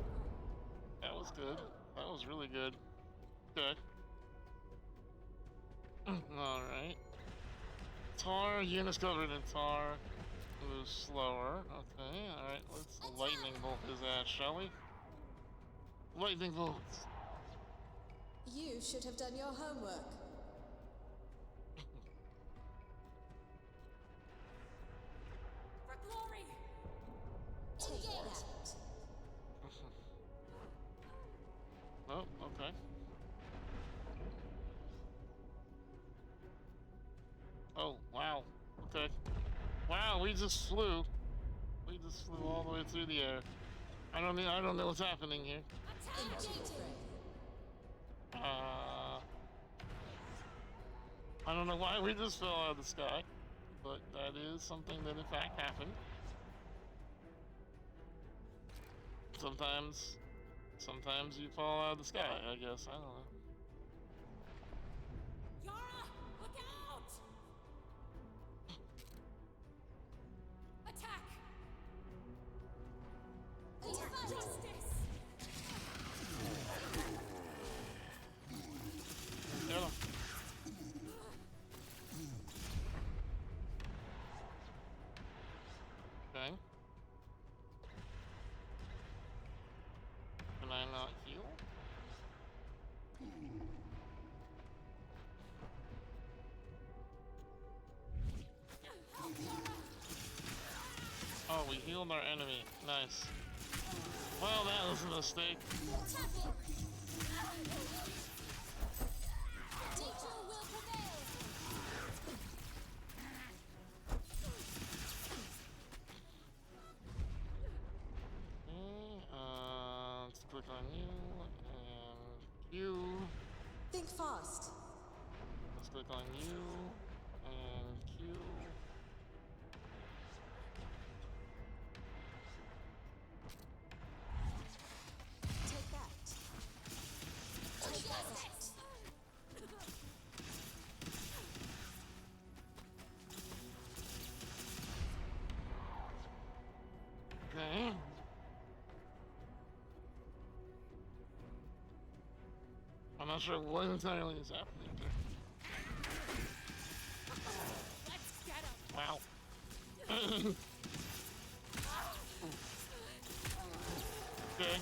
That was good. That was really good. Okay. All right. Tar units covered in tar. Move slower. Okay. All right. Let's lightning bolt his ass, shall we? Lightning bolts. You should have done your homework. For glory. Take that. Oh, okay. Oh, wow. Okay. Wow, we just flew. We just flew all the way through the air. I don't know what's happening here. Into the fray. I don't know why we just fell out of the sky, but that is something that in fact happened. Sometimes you fall out of the sky, I guess. I don't know. Yara, look out! Attack! Justice! Get him. Okay. Can I not heal? Oh, we healed our enemy. Nice. Well, that was a mistake. Nature will prevail! Okay, let's click on you and you. Think fast. Let's click on you and Q. Take that. Take that. Okay. I'm not sure what entirely is happening here. Let's get him! Wow. Okay.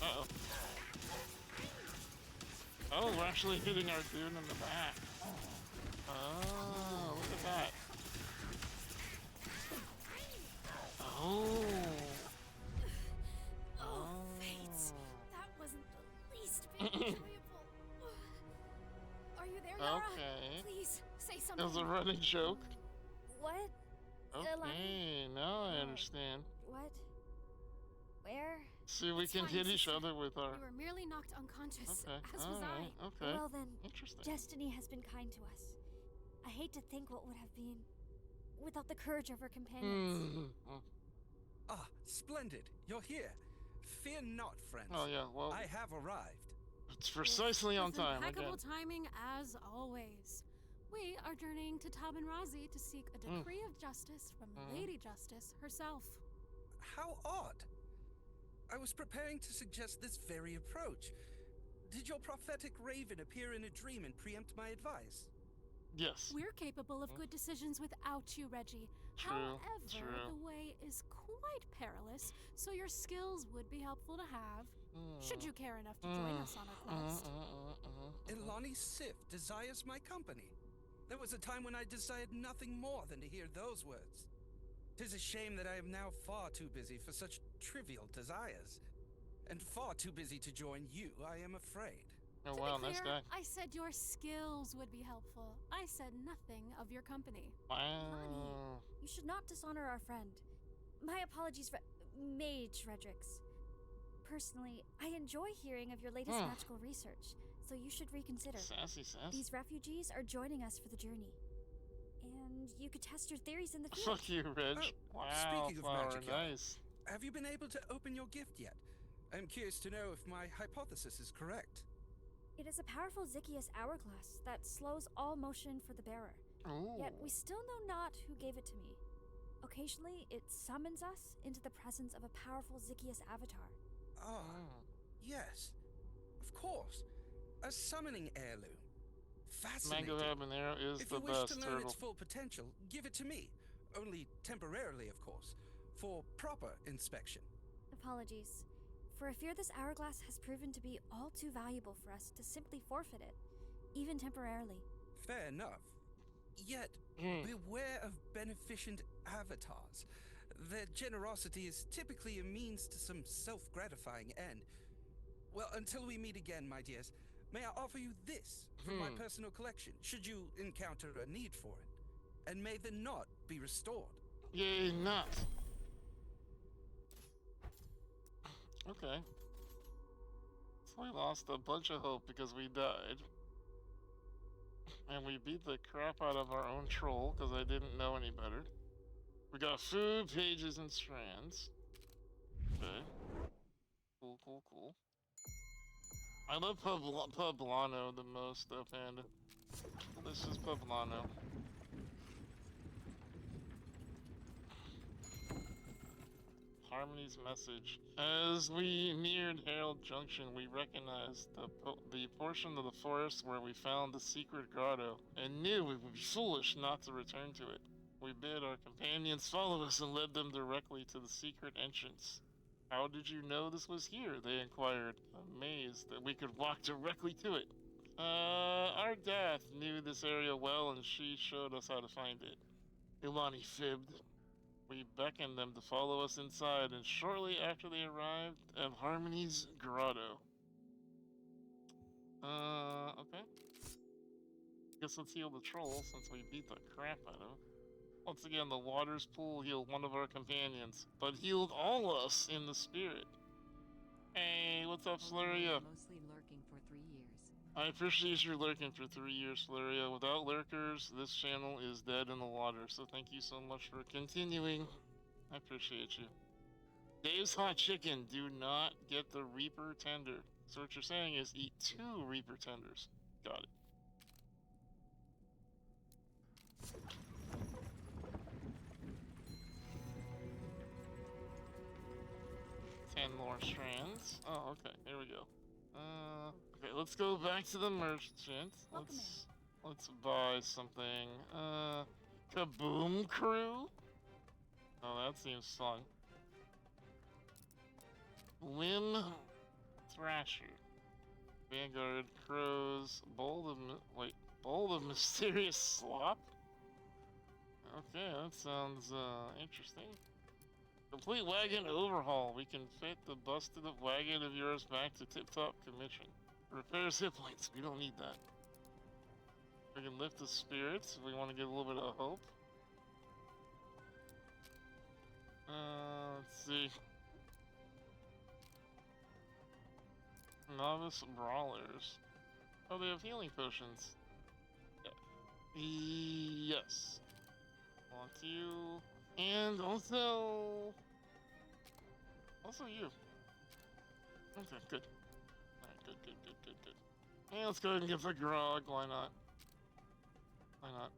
Uh-oh. Oh, we're actually hitting our dude in the back. Oh, look at that. Oh. Oh, fate! That wasn't the least bit enjoyable. Are you there, Yara? Okay. Please, say It something. was a running joke. What? Okay, now I understand. What? Where? See, we It's can fine, hit each sister. other with our... You were merely knocked unconscious, Okay, as was I. alright, okay. Well then, Interesting. destiny has been kind to us. I hate to think what would have been without the courage of our companions. Hmm. Ah, splendid. You're here. Fear not, friends. Oh yeah, well, I have arrived. it's precisely on With time impeccable again. timing, as always. We are journeying to Tabanrazi to seek a decree of justice from Lady Justice herself. How odd. I was preparing to suggest this very approach. Did your prophetic raven appear in a dream and preempt my advice? Yes. We're capable of good decisions without you, Reggie. True, However, true. the way is quite perilous, so your skills would be helpful to have. Should you care enough to join us on our quest. Ilani Sif desires my company. There was a time when I desired nothing more than to hear those words. 'Tis a shame that I am now far too busy for such trivial desires. And far too busy to join you, I am afraid. Oh, To wow, be nice clear, guy. I said your skills would be helpful. I said nothing of your company. Wow. You should not dishonor our friend. My apologies, Mage Redrix. Personally, I enjoy hearing of your latest magical research, so you should reconsider. Sassy sass. These refugees are joining us for the journey. And you could test your theories in the field. Fuck you, Reg. Wow, Speaking of Flower, magic, Yara, nice. have you been able to open your gift yet? I'm curious to know if my hypothesis is correct. It is a powerful Zychius hourglass that slows all motion for the bearer. Ooh. Yet we still know not who gave it to me. Occasionally, it summons us into the presence of a powerful Zychius avatar. Yes. Of course. A summoning heirloom. Fascinating. Mango habanero is If the you wish best to learn turtle. its full potential, give it to me. Only temporarily, of course. For proper inspection. Apologies. For I fear this hourglass has proven to be all too valuable for us to simply forfeit it, even temporarily. Fair enough. Yet, beware of beneficent avatars. Their generosity is typically a means to some self-gratifying end. Well, until we meet again, my dears, may I offer you this from my personal collection, should you encounter a need for it. And may the knot be restored. Yay, not. Okay. So we lost a bunch of hope because we died. And we beat the crap out of our own troll because I didn't know any better. We got food, pages, and strands. Okay. Cool, cool, cool. I love Poblano the most, though, Panda. This is Poblano. Harmony's message. As we neared Herald Junction, we recognized the portion of the forest where we found the secret grotto, and knew we would be foolish not to return to it. We bid our companions follow us and led them directly to the secret entrance. How did you know this was here? They inquired, amazed that we could walk directly to it. Our Dath knew this area well, and she showed us how to find it. Ilani fibbed. We beckoned them to follow us inside, and shortly after they arrived at Harmony's grotto. Okay. Guess let's heal the troll since we beat the crap out of him. Once again, the Waters Pool healed one of our companions, but healed all us in the spirit. Hey, what's up, Fluria? Mostly lurking for 3 years. I appreciate your lurking for 3 years, Fluria. Without lurkers, this channel is dead in the water, so thank you so much for continuing. I appreciate you. Dave's Hot Chicken, do not get the Reaper Tender. So what you're saying is eat 2 Reaper Tenders. Got it. Ten more strands. Oh, okay. Here we go. Okay, let's go back to the merchant. Let's buy something. Kaboom Crew? Oh, that seems fun. Limb Thrasher. Vanguard Crows. Bowl of Mysterious Slop? Okay, that sounds, interesting. Complete wagon overhaul. We can fit the busted up wagon of yours back to tip-top condition. Repairs hit points. We don't need that. We can lift the spirits if we want to get a little bit of hope. Let's see. Novice Brawlers. Oh, they have healing potions. Yeah. Yes. Want you. And also you. Okay, good. Alright, good. Hey, let's go ahead and get the grog, why not? Why not?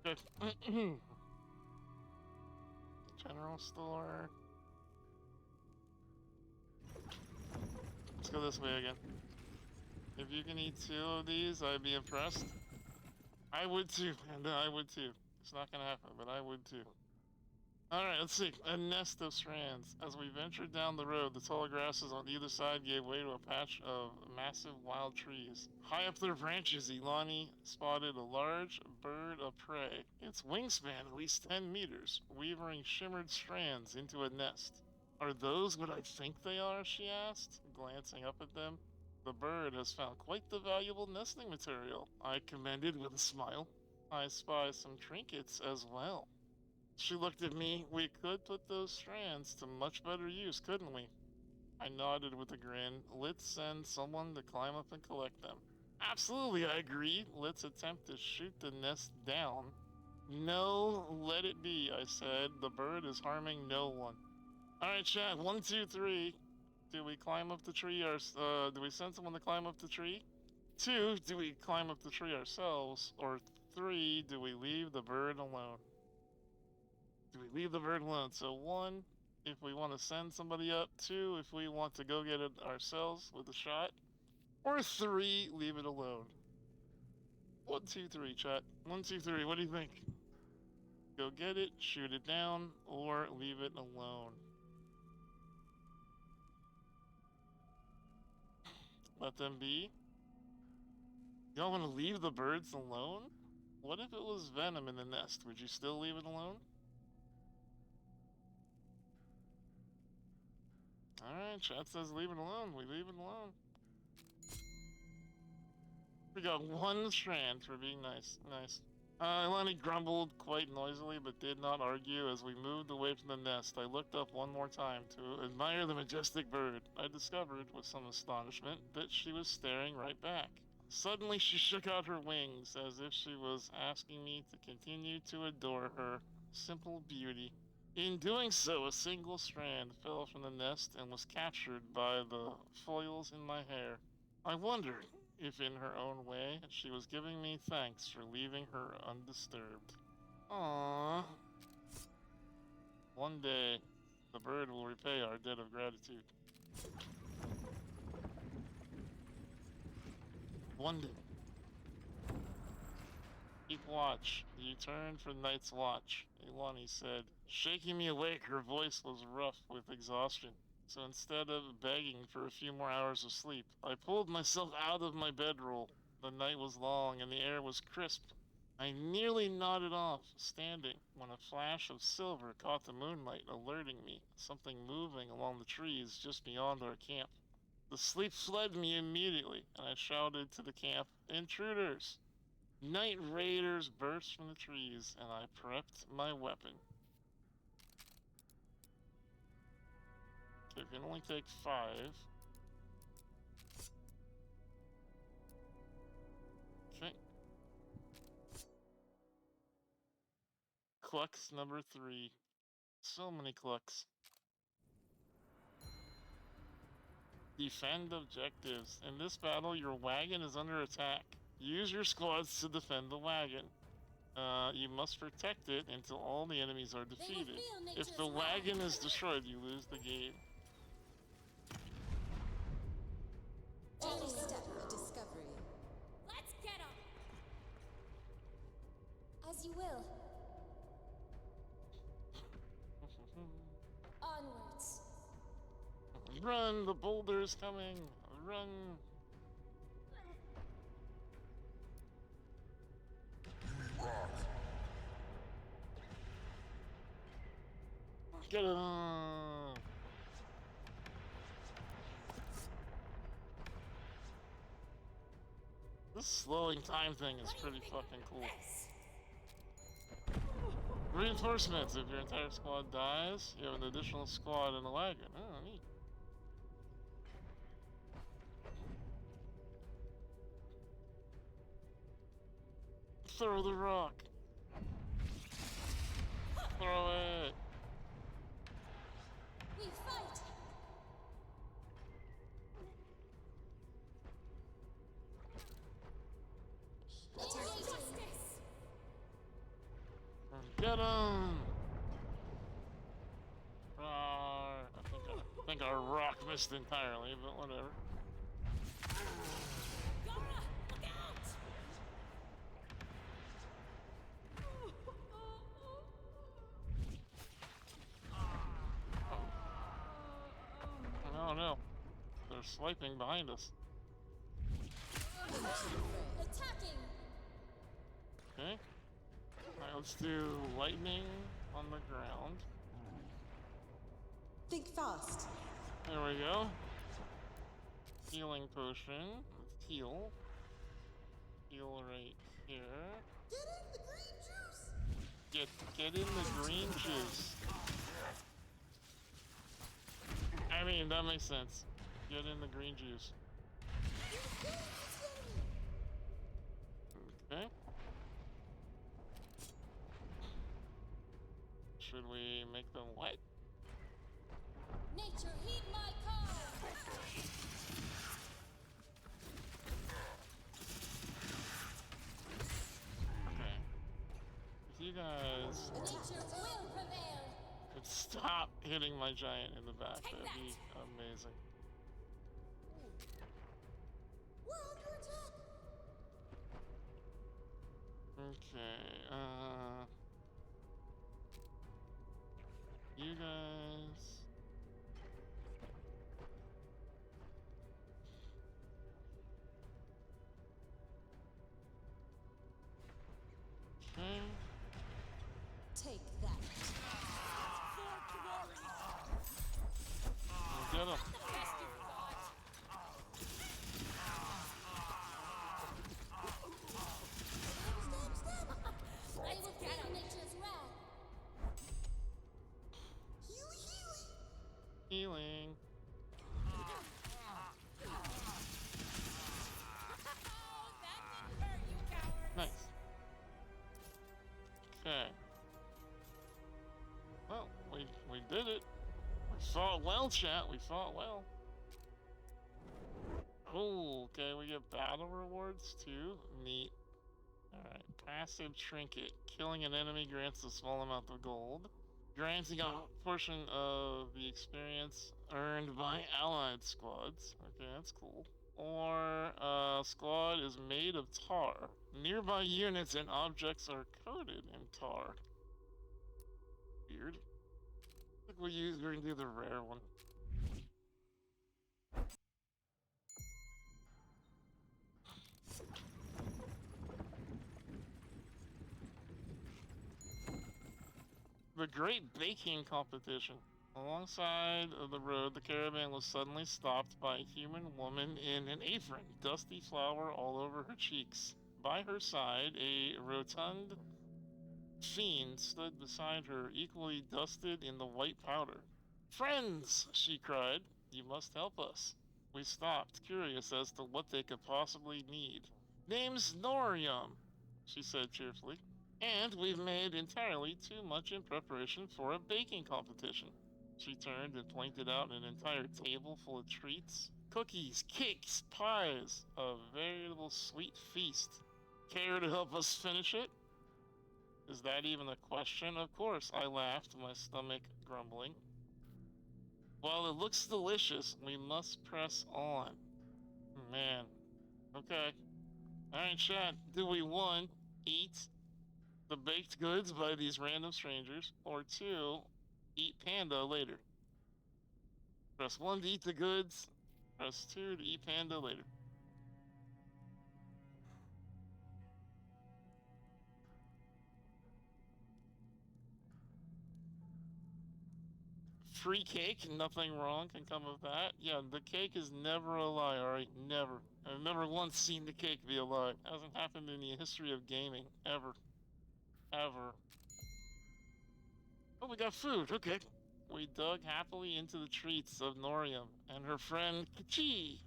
Good. General store. Let's go this way again. If you can eat 2 of these, I'd be impressed. I would too, and I would too. It's not gonna happen, but I would too. Alright, let's see. A nest of strands. As we ventured down the road, the tall grasses on either side gave way to a patch of massive wild trees. High up their branches, Ilani spotted a large bird of prey. Its wingspan at least 10 meters, weaving shimmered strands into a nest. Are those what I think they are? She asked, glancing up at them. The bird has found quite the valuable nesting material, I commended with a smile. I spy some trinkets as well. She looked at me. We could put those strands to much better use, couldn't we? I nodded with a grin. Let's send someone to climb up and collect them. Absolutely, I agreed. Let's attempt to shoot the nest down. No, let it be, I said. The bird is harming no one. Alright, chat. 1, 2, 3. Do we climb up the tree do we send someone to climb up the tree? 2, do we climb up the tree ourselves? Or 3, do we leave the bird alone? Do we leave the bird alone? So 1, if we want to send somebody up. 2, if we want to go get it ourselves with a shot. Or 3, leave it alone. 1, 2, 3, chat. 1, 2, 3, what do you think? Go get it, shoot it down, or leave it alone. Let them be. Y'all want to leave the birds alone? What if it was venom in the nest? Would you still leave it alone? Alright, chat says leave it alone. We leave it alone. We got 1 strand for being nice. Nice. Ilani grumbled quite noisily, but did not argue. As we moved away from the nest, I looked up one more time to admire the majestic bird. I discovered, with some astonishment, that she was staring right back. Suddenly she shook out her wings, as if she was asking me to continue to adore her simple beauty. In doing so, a single strand fell from the nest and was captured by the foils in my hair. I wondered if in her own way she was giving me thanks for leaving her undisturbed. Aww. One day, the bird will repay our debt of gratitude. One day. Keep watch. You turn for night's watch, Ilani said. Shaking me awake, her voice was rough with exhaustion. So instead of begging for a few more hours of sleep, I pulled myself out of my bedroll. The night was long and the air was crisp. I nearly nodded off, standing, when a flash of silver caught the moonlight, alerting me something moving along the trees just beyond our camp. The sleep fled me immediately, and I shouted to the camp, "Intruders!" Night raiders burst from the trees, and I prepped my weapon. Okay, we can only take 5. Okay. Clucks number 3. So many clucks. Defend objectives. In this battle, your wagon is under attack. Use your squads to defend the wagon. You must protect it until all the enemies are defeated. If the wagon is destroyed, you lose the game. Any step of discovery. Let's get him! As you will. Onwards. Run! The boulder's coming! Run! Get it on! This slowing time thing is pretty fucking cool. Reinforcements. If your entire squad dies, you have an additional squad in the wagon. Oh, neat. Throw the rock. Throw it. We fight. Get him! I think our rock missed entirely, but whatever. They're swiping behind us. Attacking! Okay. Alright, let's do lightning on the ground. Think fast. There we go. Healing potion. Let's heal. Heal right here. Get in the green juice. I mean, that makes sense. Get in the green juice. Okay. Should we make them wet? Nature, heed my call! Okay. If you guys Nature will prevail! would stop hitting my giant in the back, Take that'd be amazing. We're under attack! Okay, you guys. Okay. Take that. Get him. I will get nature's wrath! Healing. Nice. Okay. Well, we did it. We fought well, chat. We fought well. Oh, okay. We get battle rewards too. Neat. All right. Passive trinket. Killing an enemy grants a small amount of gold. Granting a portion of the experience earned by allied squads. Okay, that's cool. Or squad is made of tar. Nearby units and objects are coated in tar. Weird. I think we're gonna do the rare one. The Great Baking Competition. Alongside of the road, the caravan was suddenly stopped by a human woman in an apron, dusty flour all over her cheeks. By her side, a rotund fiend stood beside her, equally dusted in the white powder. "Friends!" she cried. "You must help us." We stopped, curious as to what they could possibly need. "Name's Norium," she said cheerfully. "And we've made entirely too much in preparation for a baking competition." She turned and pointed out an entire table full of treats. Cookies, cakes, pies, a veritable sweet feast. Care to help us finish it? Is that even a question? Of course, I laughed, my stomach grumbling. While it looks delicious, we must press on. Man. Okay. Alright, chat. Do we, 1, eat the baked goods by these random strangers, or 2, eat panda later? Press 1 to eat the goods, press 2 to eat panda later. Free cake, nothing wrong can come of that. Yeah, the cake is never a lie, alright? Never. I've never once seen the cake be a lie. Hasn't happened in the history of gaming. Ever. Ever. Oh, we got food. Okay. We dug happily into the treats of Norium, and her friend Kichi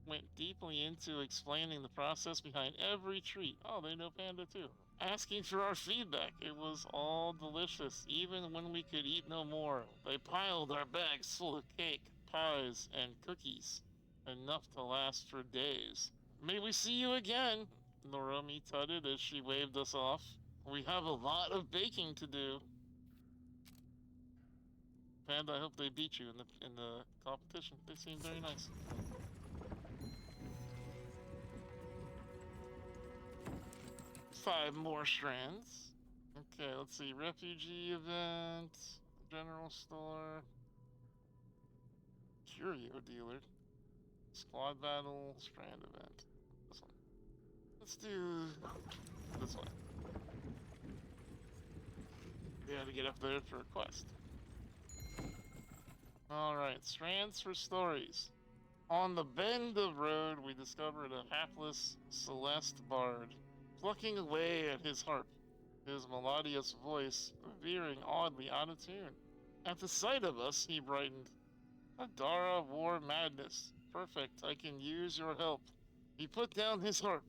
went deeply into explaining the process behind every treat. Oh, they know panda too. Asking for our feedback. It was all delicious, even when we could eat no more. They piled our bags full of cake, pies, and cookies. Enough to last for days. "May we see you again," Noromi tutted as she waved us off. "We have a lot of baking to do." Panda, I hope they beat you in the competition. They seem very nice. Five more strands. Okay, let's see. Refugee event, general store, curio dealer. Squad battle, strand event. This one. Let's do this one. We gotta get up there for a quest. Alright, strands for stories. On the bend of road, we discovered a hapless Celeste bard, plucking away at his harp, his melodious voice veering oddly out of tune. At the sight of us, he brightened. Adara War Madness. Perfect, I can use your help. He put down his harp.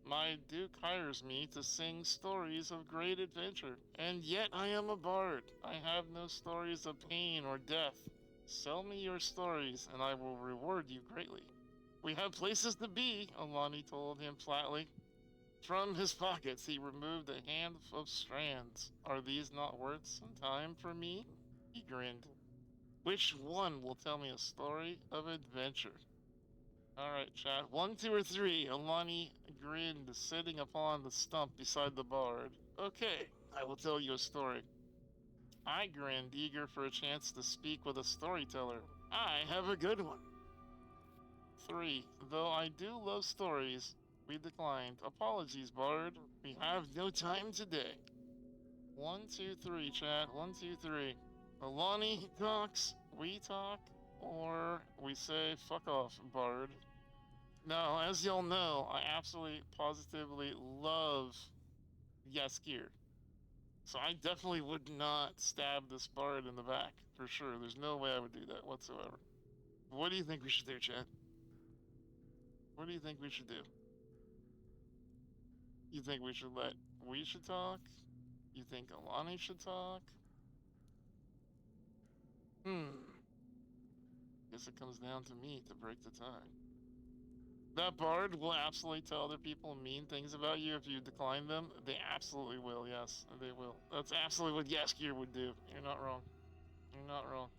My duke hires me to sing stories of great adventure, and yet I am a bard. I have no stories of pain or death. Sell me your stories, and I will reward you greatly. We have places to be, Alani told him flatly. From his pockets, he removed a hand of strands. Are these not worth some time for me? He grinned. Which one will tell me a story of adventure? Alright, chat. 1, 2, or 3. Alani grinned, sitting upon the stump beside the bard. Okay, I will tell you a story. I grinned, eager for a chance to speak with a storyteller. I have a good one. 3. Though I do love stories, we declined. Apologies, bard. We have no time today. 1, 2, 3, chat. 1, 2, 3. Alani talks, we talk, or we say fuck off, bard. Now, as y'all know, I absolutely, positively love Yaskir. So I definitely would not stab this bard in the back, for sure. There's no way I would do that whatsoever. What do you think we should do, chat? What do you think we should do? You think we should let we should talk? You think Alani should talk? Guess it comes down to me to break the tie. That bard will absolutely tell other people mean things about you if you decline them. They absolutely will, yes. They will. That's absolutely what Yaskir would do. You're not wrong. You're not wrong.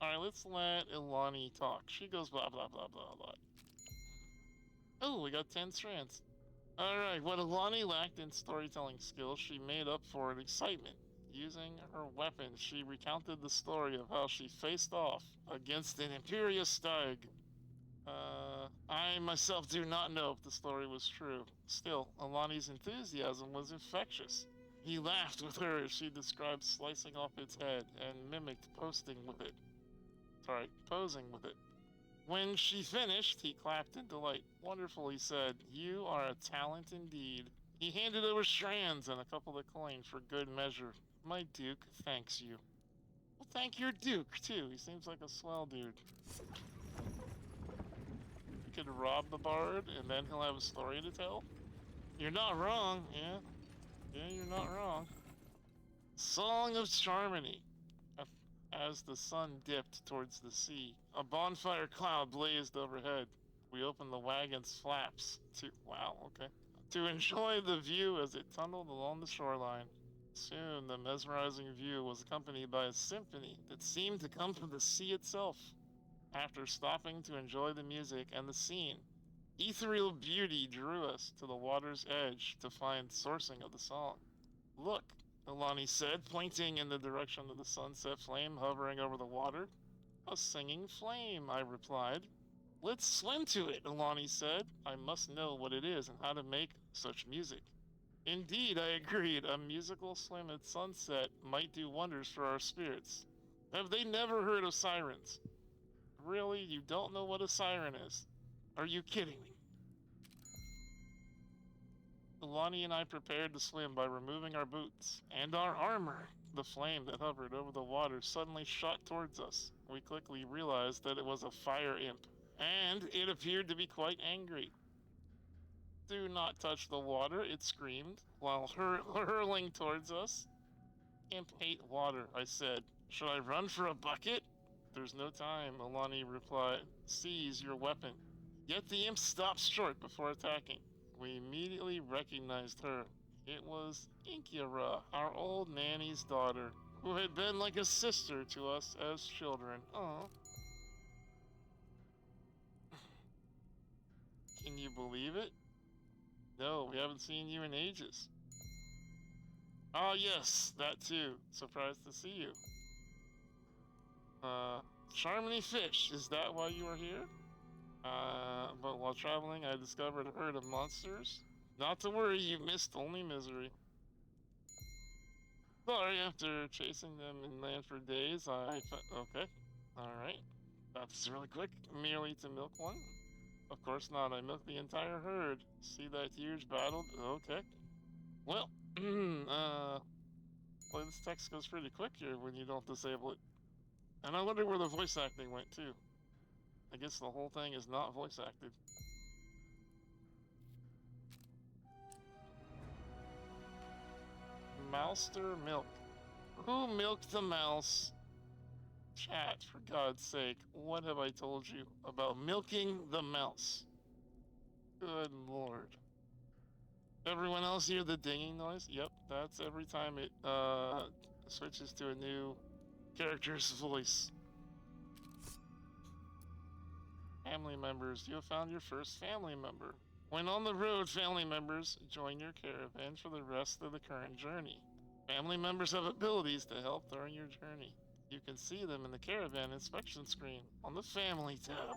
Alright, let's let Ilani talk. She goes blah blah blah blah blah. Oh, we got 10 strands. Alright, what Ilani lacked in storytelling skills, she made up for in excitement. Using her weapon, she recounted the story of how she faced off against an Imperious Stag. I myself do not know if the story was true. Still, Alani's enthusiasm was infectious. He laughed with her as she described slicing off its head and mimicked posing with it. When she finished, he clapped in delight. Wonderful, he said. You are a talent indeed. He handed over strands and a couple of coins for good measure. My duke thanks you. Well, thank your duke, too. He seems like a swell dude. We could rob the bard, and then he'll have a story to tell. You're not wrong, yeah. Yeah, you're not wrong. Song of Charmony. As the sun dipped towards the sea, a bonfire cloud blazed overhead. We opened the wagon's flaps to enjoy the view as it tunneled along the shoreline. Soon, the mesmerizing view was accompanied by a symphony that seemed to come from the sea itself. After stopping to enjoy the music and the scene, ethereal beauty drew us to the water's edge to find sourcing of the song. Look, Alani said, pointing in the direction of the sunset flame hovering over the water. A singing flame, I replied. Let's swim to it, Alani said. I must know what it is and how to make such music. Indeed, I agreed. A musical swim at sunset might do wonders for our spirits. Have they never heard of sirens? Really? You don't know what a siren is? Are you kidding me? Alani and I prepared to swim by removing our boots and our armor. The flame that hovered over the water suddenly shot towards us. We quickly realized that it was a fire imp, and it appeared to be quite angry. Do not touch the water, it screamed, while hurling towards us. Imp hate water, I said. Should I run for a bucket? There's no time, Alani replied. Seize your weapon. Yet the imp stopped short before attacking. We immediately recognized her. It was Inkyra, our old nanny's daughter, who had been like a sister to us as children. Aww. Can you believe it? No, we haven't seen you in ages. Ah, yes, that too. Surprised to see you. Charmony Fish, is that why you are here? But while traveling, I discovered a herd of monsters. Not to worry, you missed only misery. Sorry, after chasing them inland for days, okay. Alright. That's really quick. Merely to milk one? Of course not, I milked the entire herd. See that huge battle? Okay. Well, boy, this text goes pretty quick here when you don't disable it. And I wonder where the voice acting went, too. I guess the whole thing is not voice acted. Mouster milk. Who milked the mouse? Chat, for God's sake, what have I told you about milking the mouse? Good lord. Everyone else hear the dinging noise? Yep, that's every time it switches to a new character's voice. Family members, you have found your first family member. When on the road, family members join your caravan for the rest of the current journey. Family members have abilities to help during your journey. You can see them in the caravan inspection screen on the family tab.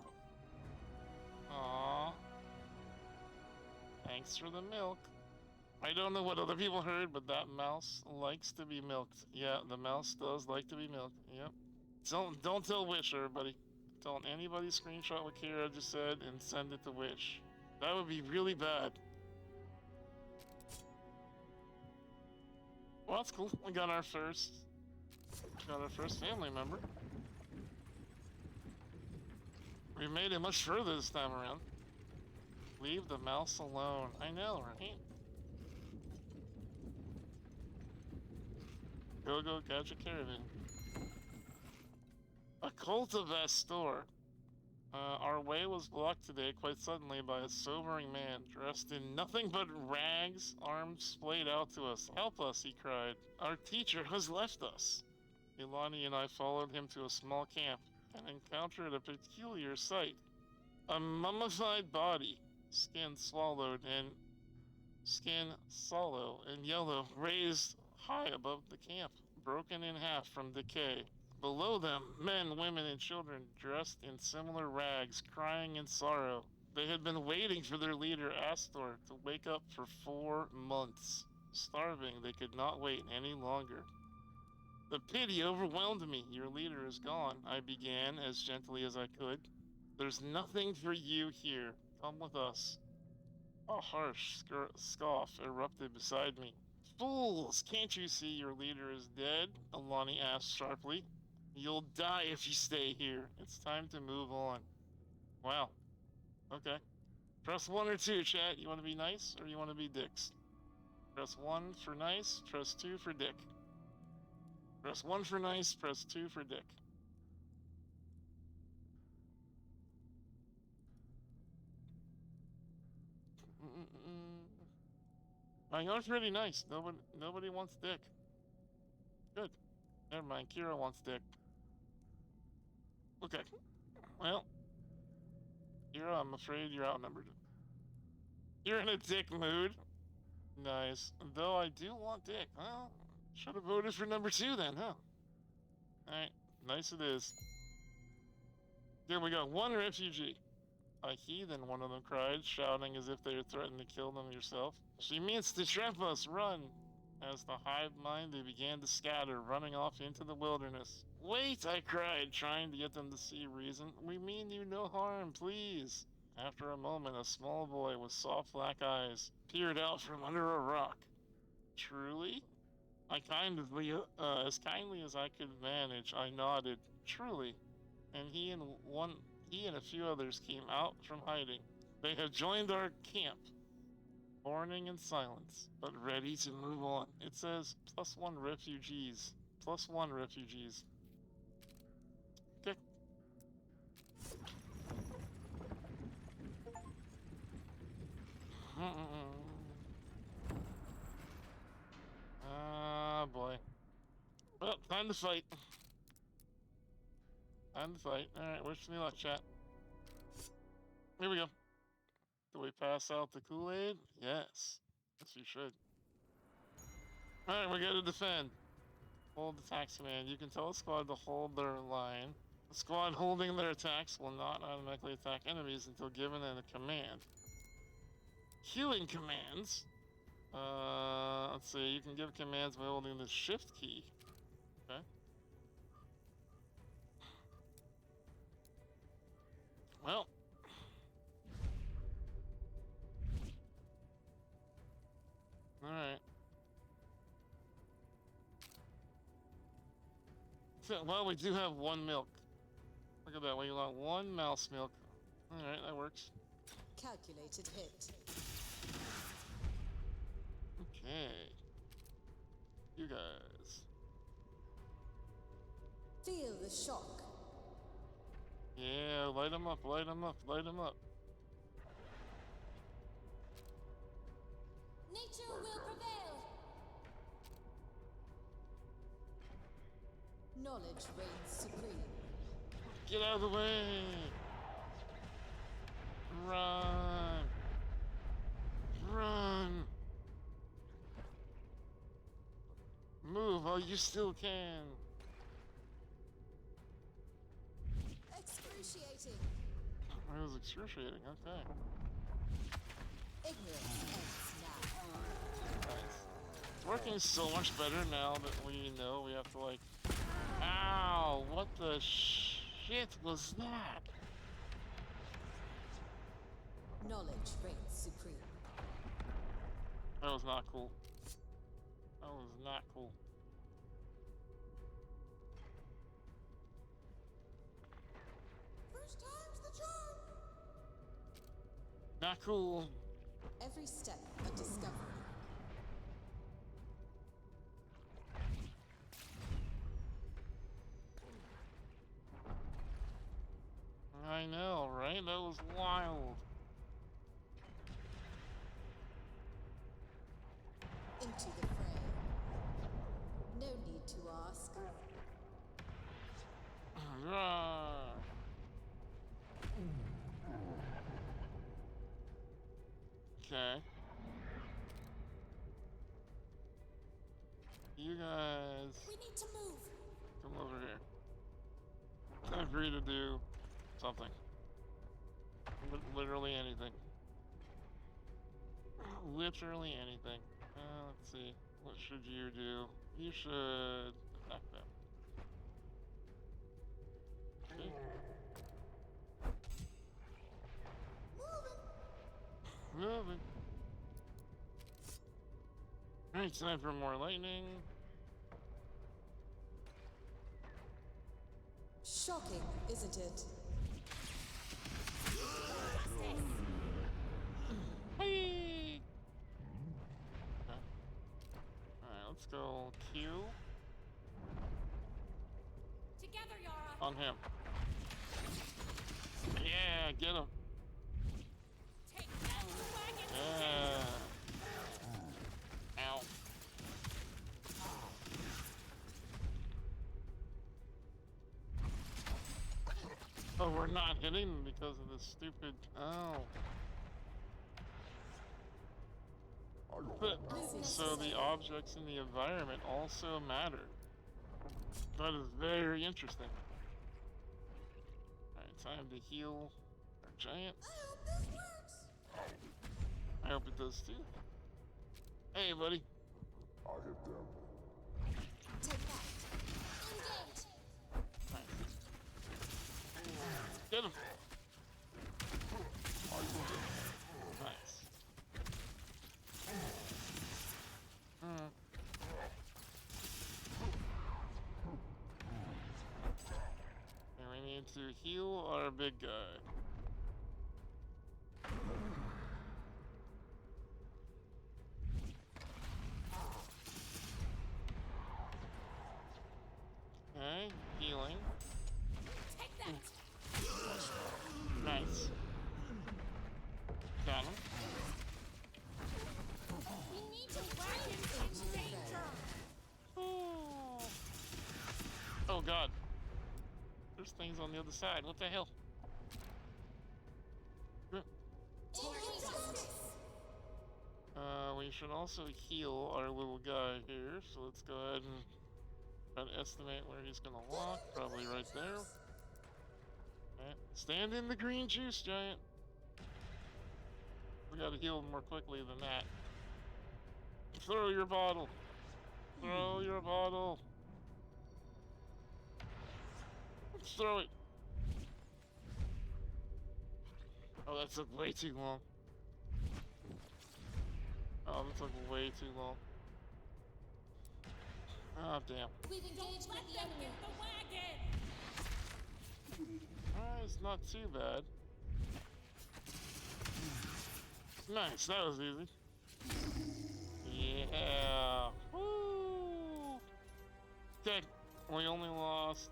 Aww. Thanks for the milk. I don't know what other people heard, but that mouse likes to be milked. Yeah, the mouse does like to be milked. Yep. Don't tell Wish, everybody. Don't anybody screenshot what Kira just said and send it to Wish. That would be really bad. Well, that's cool. We got our first family member. We made it much further this time around. Leave the mouse alone. I know, right? Go Gadget Caravan. A Cultivest store. Our way was blocked today quite suddenly by a sobering man dressed in nothing but rags, arms splayed out to us. Help us, he cried. Our teacher has left us. Ilani and I followed him to a small camp and encountered a peculiar sight. A mummified body, skin sallow and yellow, raised high above the camp, broken in half from decay. Below them, men, women, and children dressed in similar rags, crying in sorrow. They had been waiting for their leader, Astor, to wake up for 4 months. Starving, they could not wait any longer. The pity overwhelmed me. Your leader is gone, I began as gently as I could. There's nothing for you here. Come with us. A harsh scoff erupted beside me. Fools! Can't you see your leader is dead? Alani asked sharply. You'll die if you stay here. It's time to move on. Wow. Okay. Press 1 or 2, chat. You want to be nice or you want to be dicks? Press 1 for nice, press 2 for dick. Press 1 for nice, press 2 for dick. I know it's pretty nice. Nobody wants dick. Good. Never mind. Kira wants dick. Okay. Well, Kira, I'm afraid you're outnumbered. You're in a dick mood. Nice. Though I do want dick. Well, should have voted for number 2 then, huh? Alright. Nice it is. There we go. 1 refugee. A heathen, one of them cried, shouting as if they were threatening to kill them yourself. She means to trap us. Run! As the hive mind, they began to scatter, running off into the wilderness. Wait, I cried, trying to get them to see reason. We mean you no harm, please. After a moment, a small boy with soft black eyes peered out from under a rock. Truly? As kindly as I could manage, I nodded. Truly. And he and a few others came out from hiding. They had joined our camp. Mourning in silence, but ready to move on. It says +1 refugees. +1 refugees. Okay. Ah, boy. Well, time to fight. Time to fight. Alright, wish me luck, chat. Here we go. Do we pass out the Kool-Aid? Yes. Yes, you should. Alright, we gotta defend. Hold the taxi man. You can tell a squad to hold their line. The squad holding their attacks will not automatically attack enemies until given a command. Queuing commands. Let's see. You can give commands by holding the shift key. Okay. Well. Alright. Well, we do have one milk. Look at that. We got one mouse milk. Alright, that works. Calculated hit. Okay. You guys. Feel the shock. Yeah, light them up, light them up, light them up. Nature will prevail. Knowledge reigns supreme. Get out of the way! Run! Run! Move while you still can. Excruciating. It was excruciating, okay. Ignorance ends now. Nice. It's working so much better now that we know we have to like... Ow! What the shit was that? Knowledge reigns supreme. That was not cool. That was not cool. First time's the charm. Not cool. Every step a discovery. I know, right? That was wild. Into the fray. No need to ask. Rah. Okay. You guys We need to move. come over here. I agree to do something. Literally anything. Literally anything. Let's see. What should you do? You should attack them. Okay. Moving. Alright, time for more lightning. Shocking, isn't it? Whee! Okay. Alright, let's go Q Together, Yara. on him. Yeah, get him. Take that, wagon. Yeah. Ow. Oh, we're not hitting because of this stupid. Oh. But, so the objects in the environment also matter. That is very interesting. Alright, time to heal our giant. I hope this works. I hope it does too. Hey, buddy. I hit them. Take that. Engage. Nice. Get him. Nice. And we need to heal our big guy. Okay, healing. Take that. Nice. Got him. We need to wagon in danger. Oh god. There's things on the other side. What the hell? We should also heal our little guy here, so let's go ahead and try to estimate where he's gonna walk. Probably right there. Right. Stand in the green juice, Giant. We gotta heal more quickly than that. Throw your bottle. Throw your bottle. Throw it. Oh, that took way too long. Oh, that took way too long. Oh, damn. We've engaged with the enemy. Alright, it's not too bad. Nice, that was easy. Yeah. Woo! Okay, we lost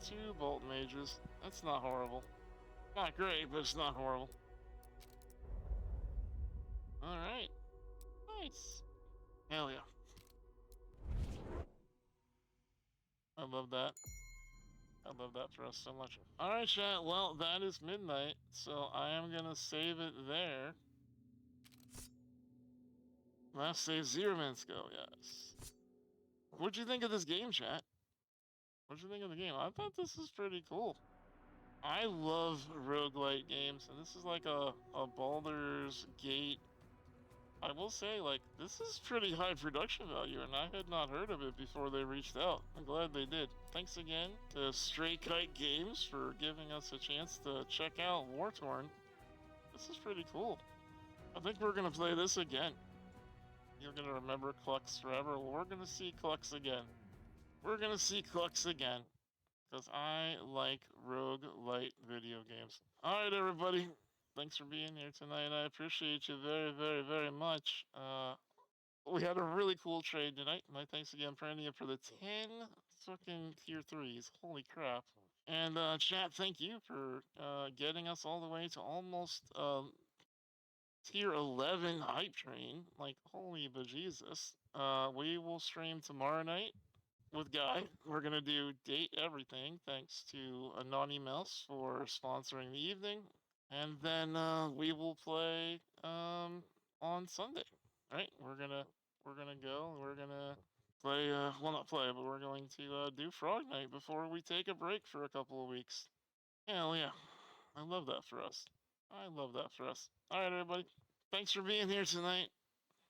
2 bolt mages. That's not horrible. Not great, but it's not horrible. Alright. Nice. Hell yeah. I love that. I love that for us so much. Alright, chat. Well, that is midnight, so I am gonna save it there. Last save 0 minutes ago, yes. What'd you think of this game, chat? What'd you think of the game? I thought this was pretty cool. I love roguelite games, and this is like a Baldur's Gate. I will say, like, this is pretty high production value, and I had not heard of it before they reached out. I'm glad they did. Thanks again to Stray Kite Games for giving us a chance to check out War Torn. This is pretty cool. I think we're gonna play this again. You're gonna remember Clux forever. We're gonna see Clux again. We're gonna see Clux again. Because I like roguelite video games. Alright, everybody. Thanks for being here tonight. I appreciate you very, very, very much. We had a really cool trade tonight. My thanks again, Prandia, for the 10 fucking tier 3s. Holy crap. And chat, thank you for getting us all the way to almost tier 11 hype train. Like, holy bejesus. We will stream tomorrow night with Guy. We're gonna do Date Everything, thanks to Anonymous for sponsoring the evening. And then we will play on Sunday, right? We're gonna go. We're gonna play. Well, not play, but we're going to do Frog Night before we take a break for a couple of weeks. Hell yeah, I love that for us. I love that for us. All right, everybody. Thanks for being here tonight.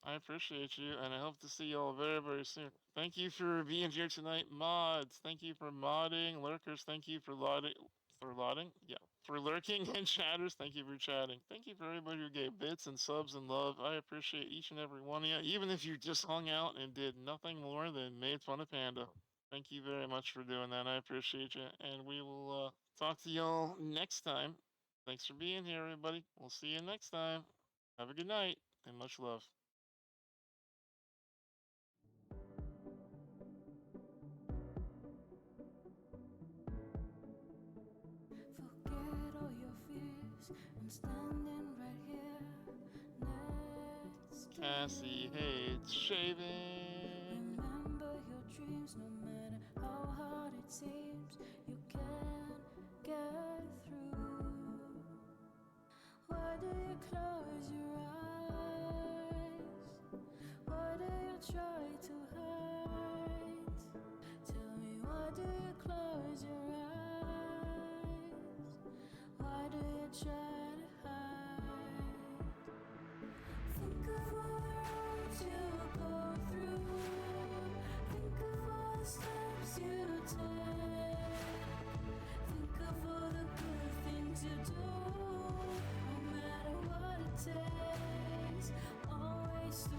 I appreciate you, and I hope to see you all very, very soon. Thank you for being here tonight, mods. Thank you for modding, lurkers. Thank you for lotting. Yeah, for lurking, and chatters. Thank you for chatting. Thank you for everybody who gave bits and subs and love. I appreciate each and every one of you, even if you just hung out and did nothing more than made fun of Panda. Thank you very much for doing that. I appreciate you, and we will talk to y'all next time. Thanks for being here, everybody. We'll see you next time. Have a good night, and much love. I'm standing right here next to Cassie hates shaving. Remember your dreams, no matter how hard it seems, you can get through. Why do you close your eyes? Why do you try to hide? Tell me, why do you close your eyes? Why do you try to hide? Think of all the roads you go through. Think of all the steps you take. Think of all the good things you do. No matter what it takes, always the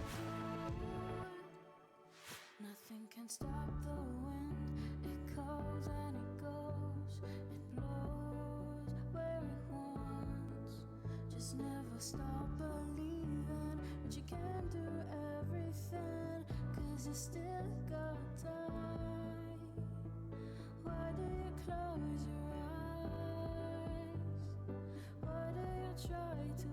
good. Nothing can stop the wind. It comes and it goes. It blows where it wants. Just never stop believing that you can do everything, 'cause you still got time. Why do you close your eyes? Why do you try to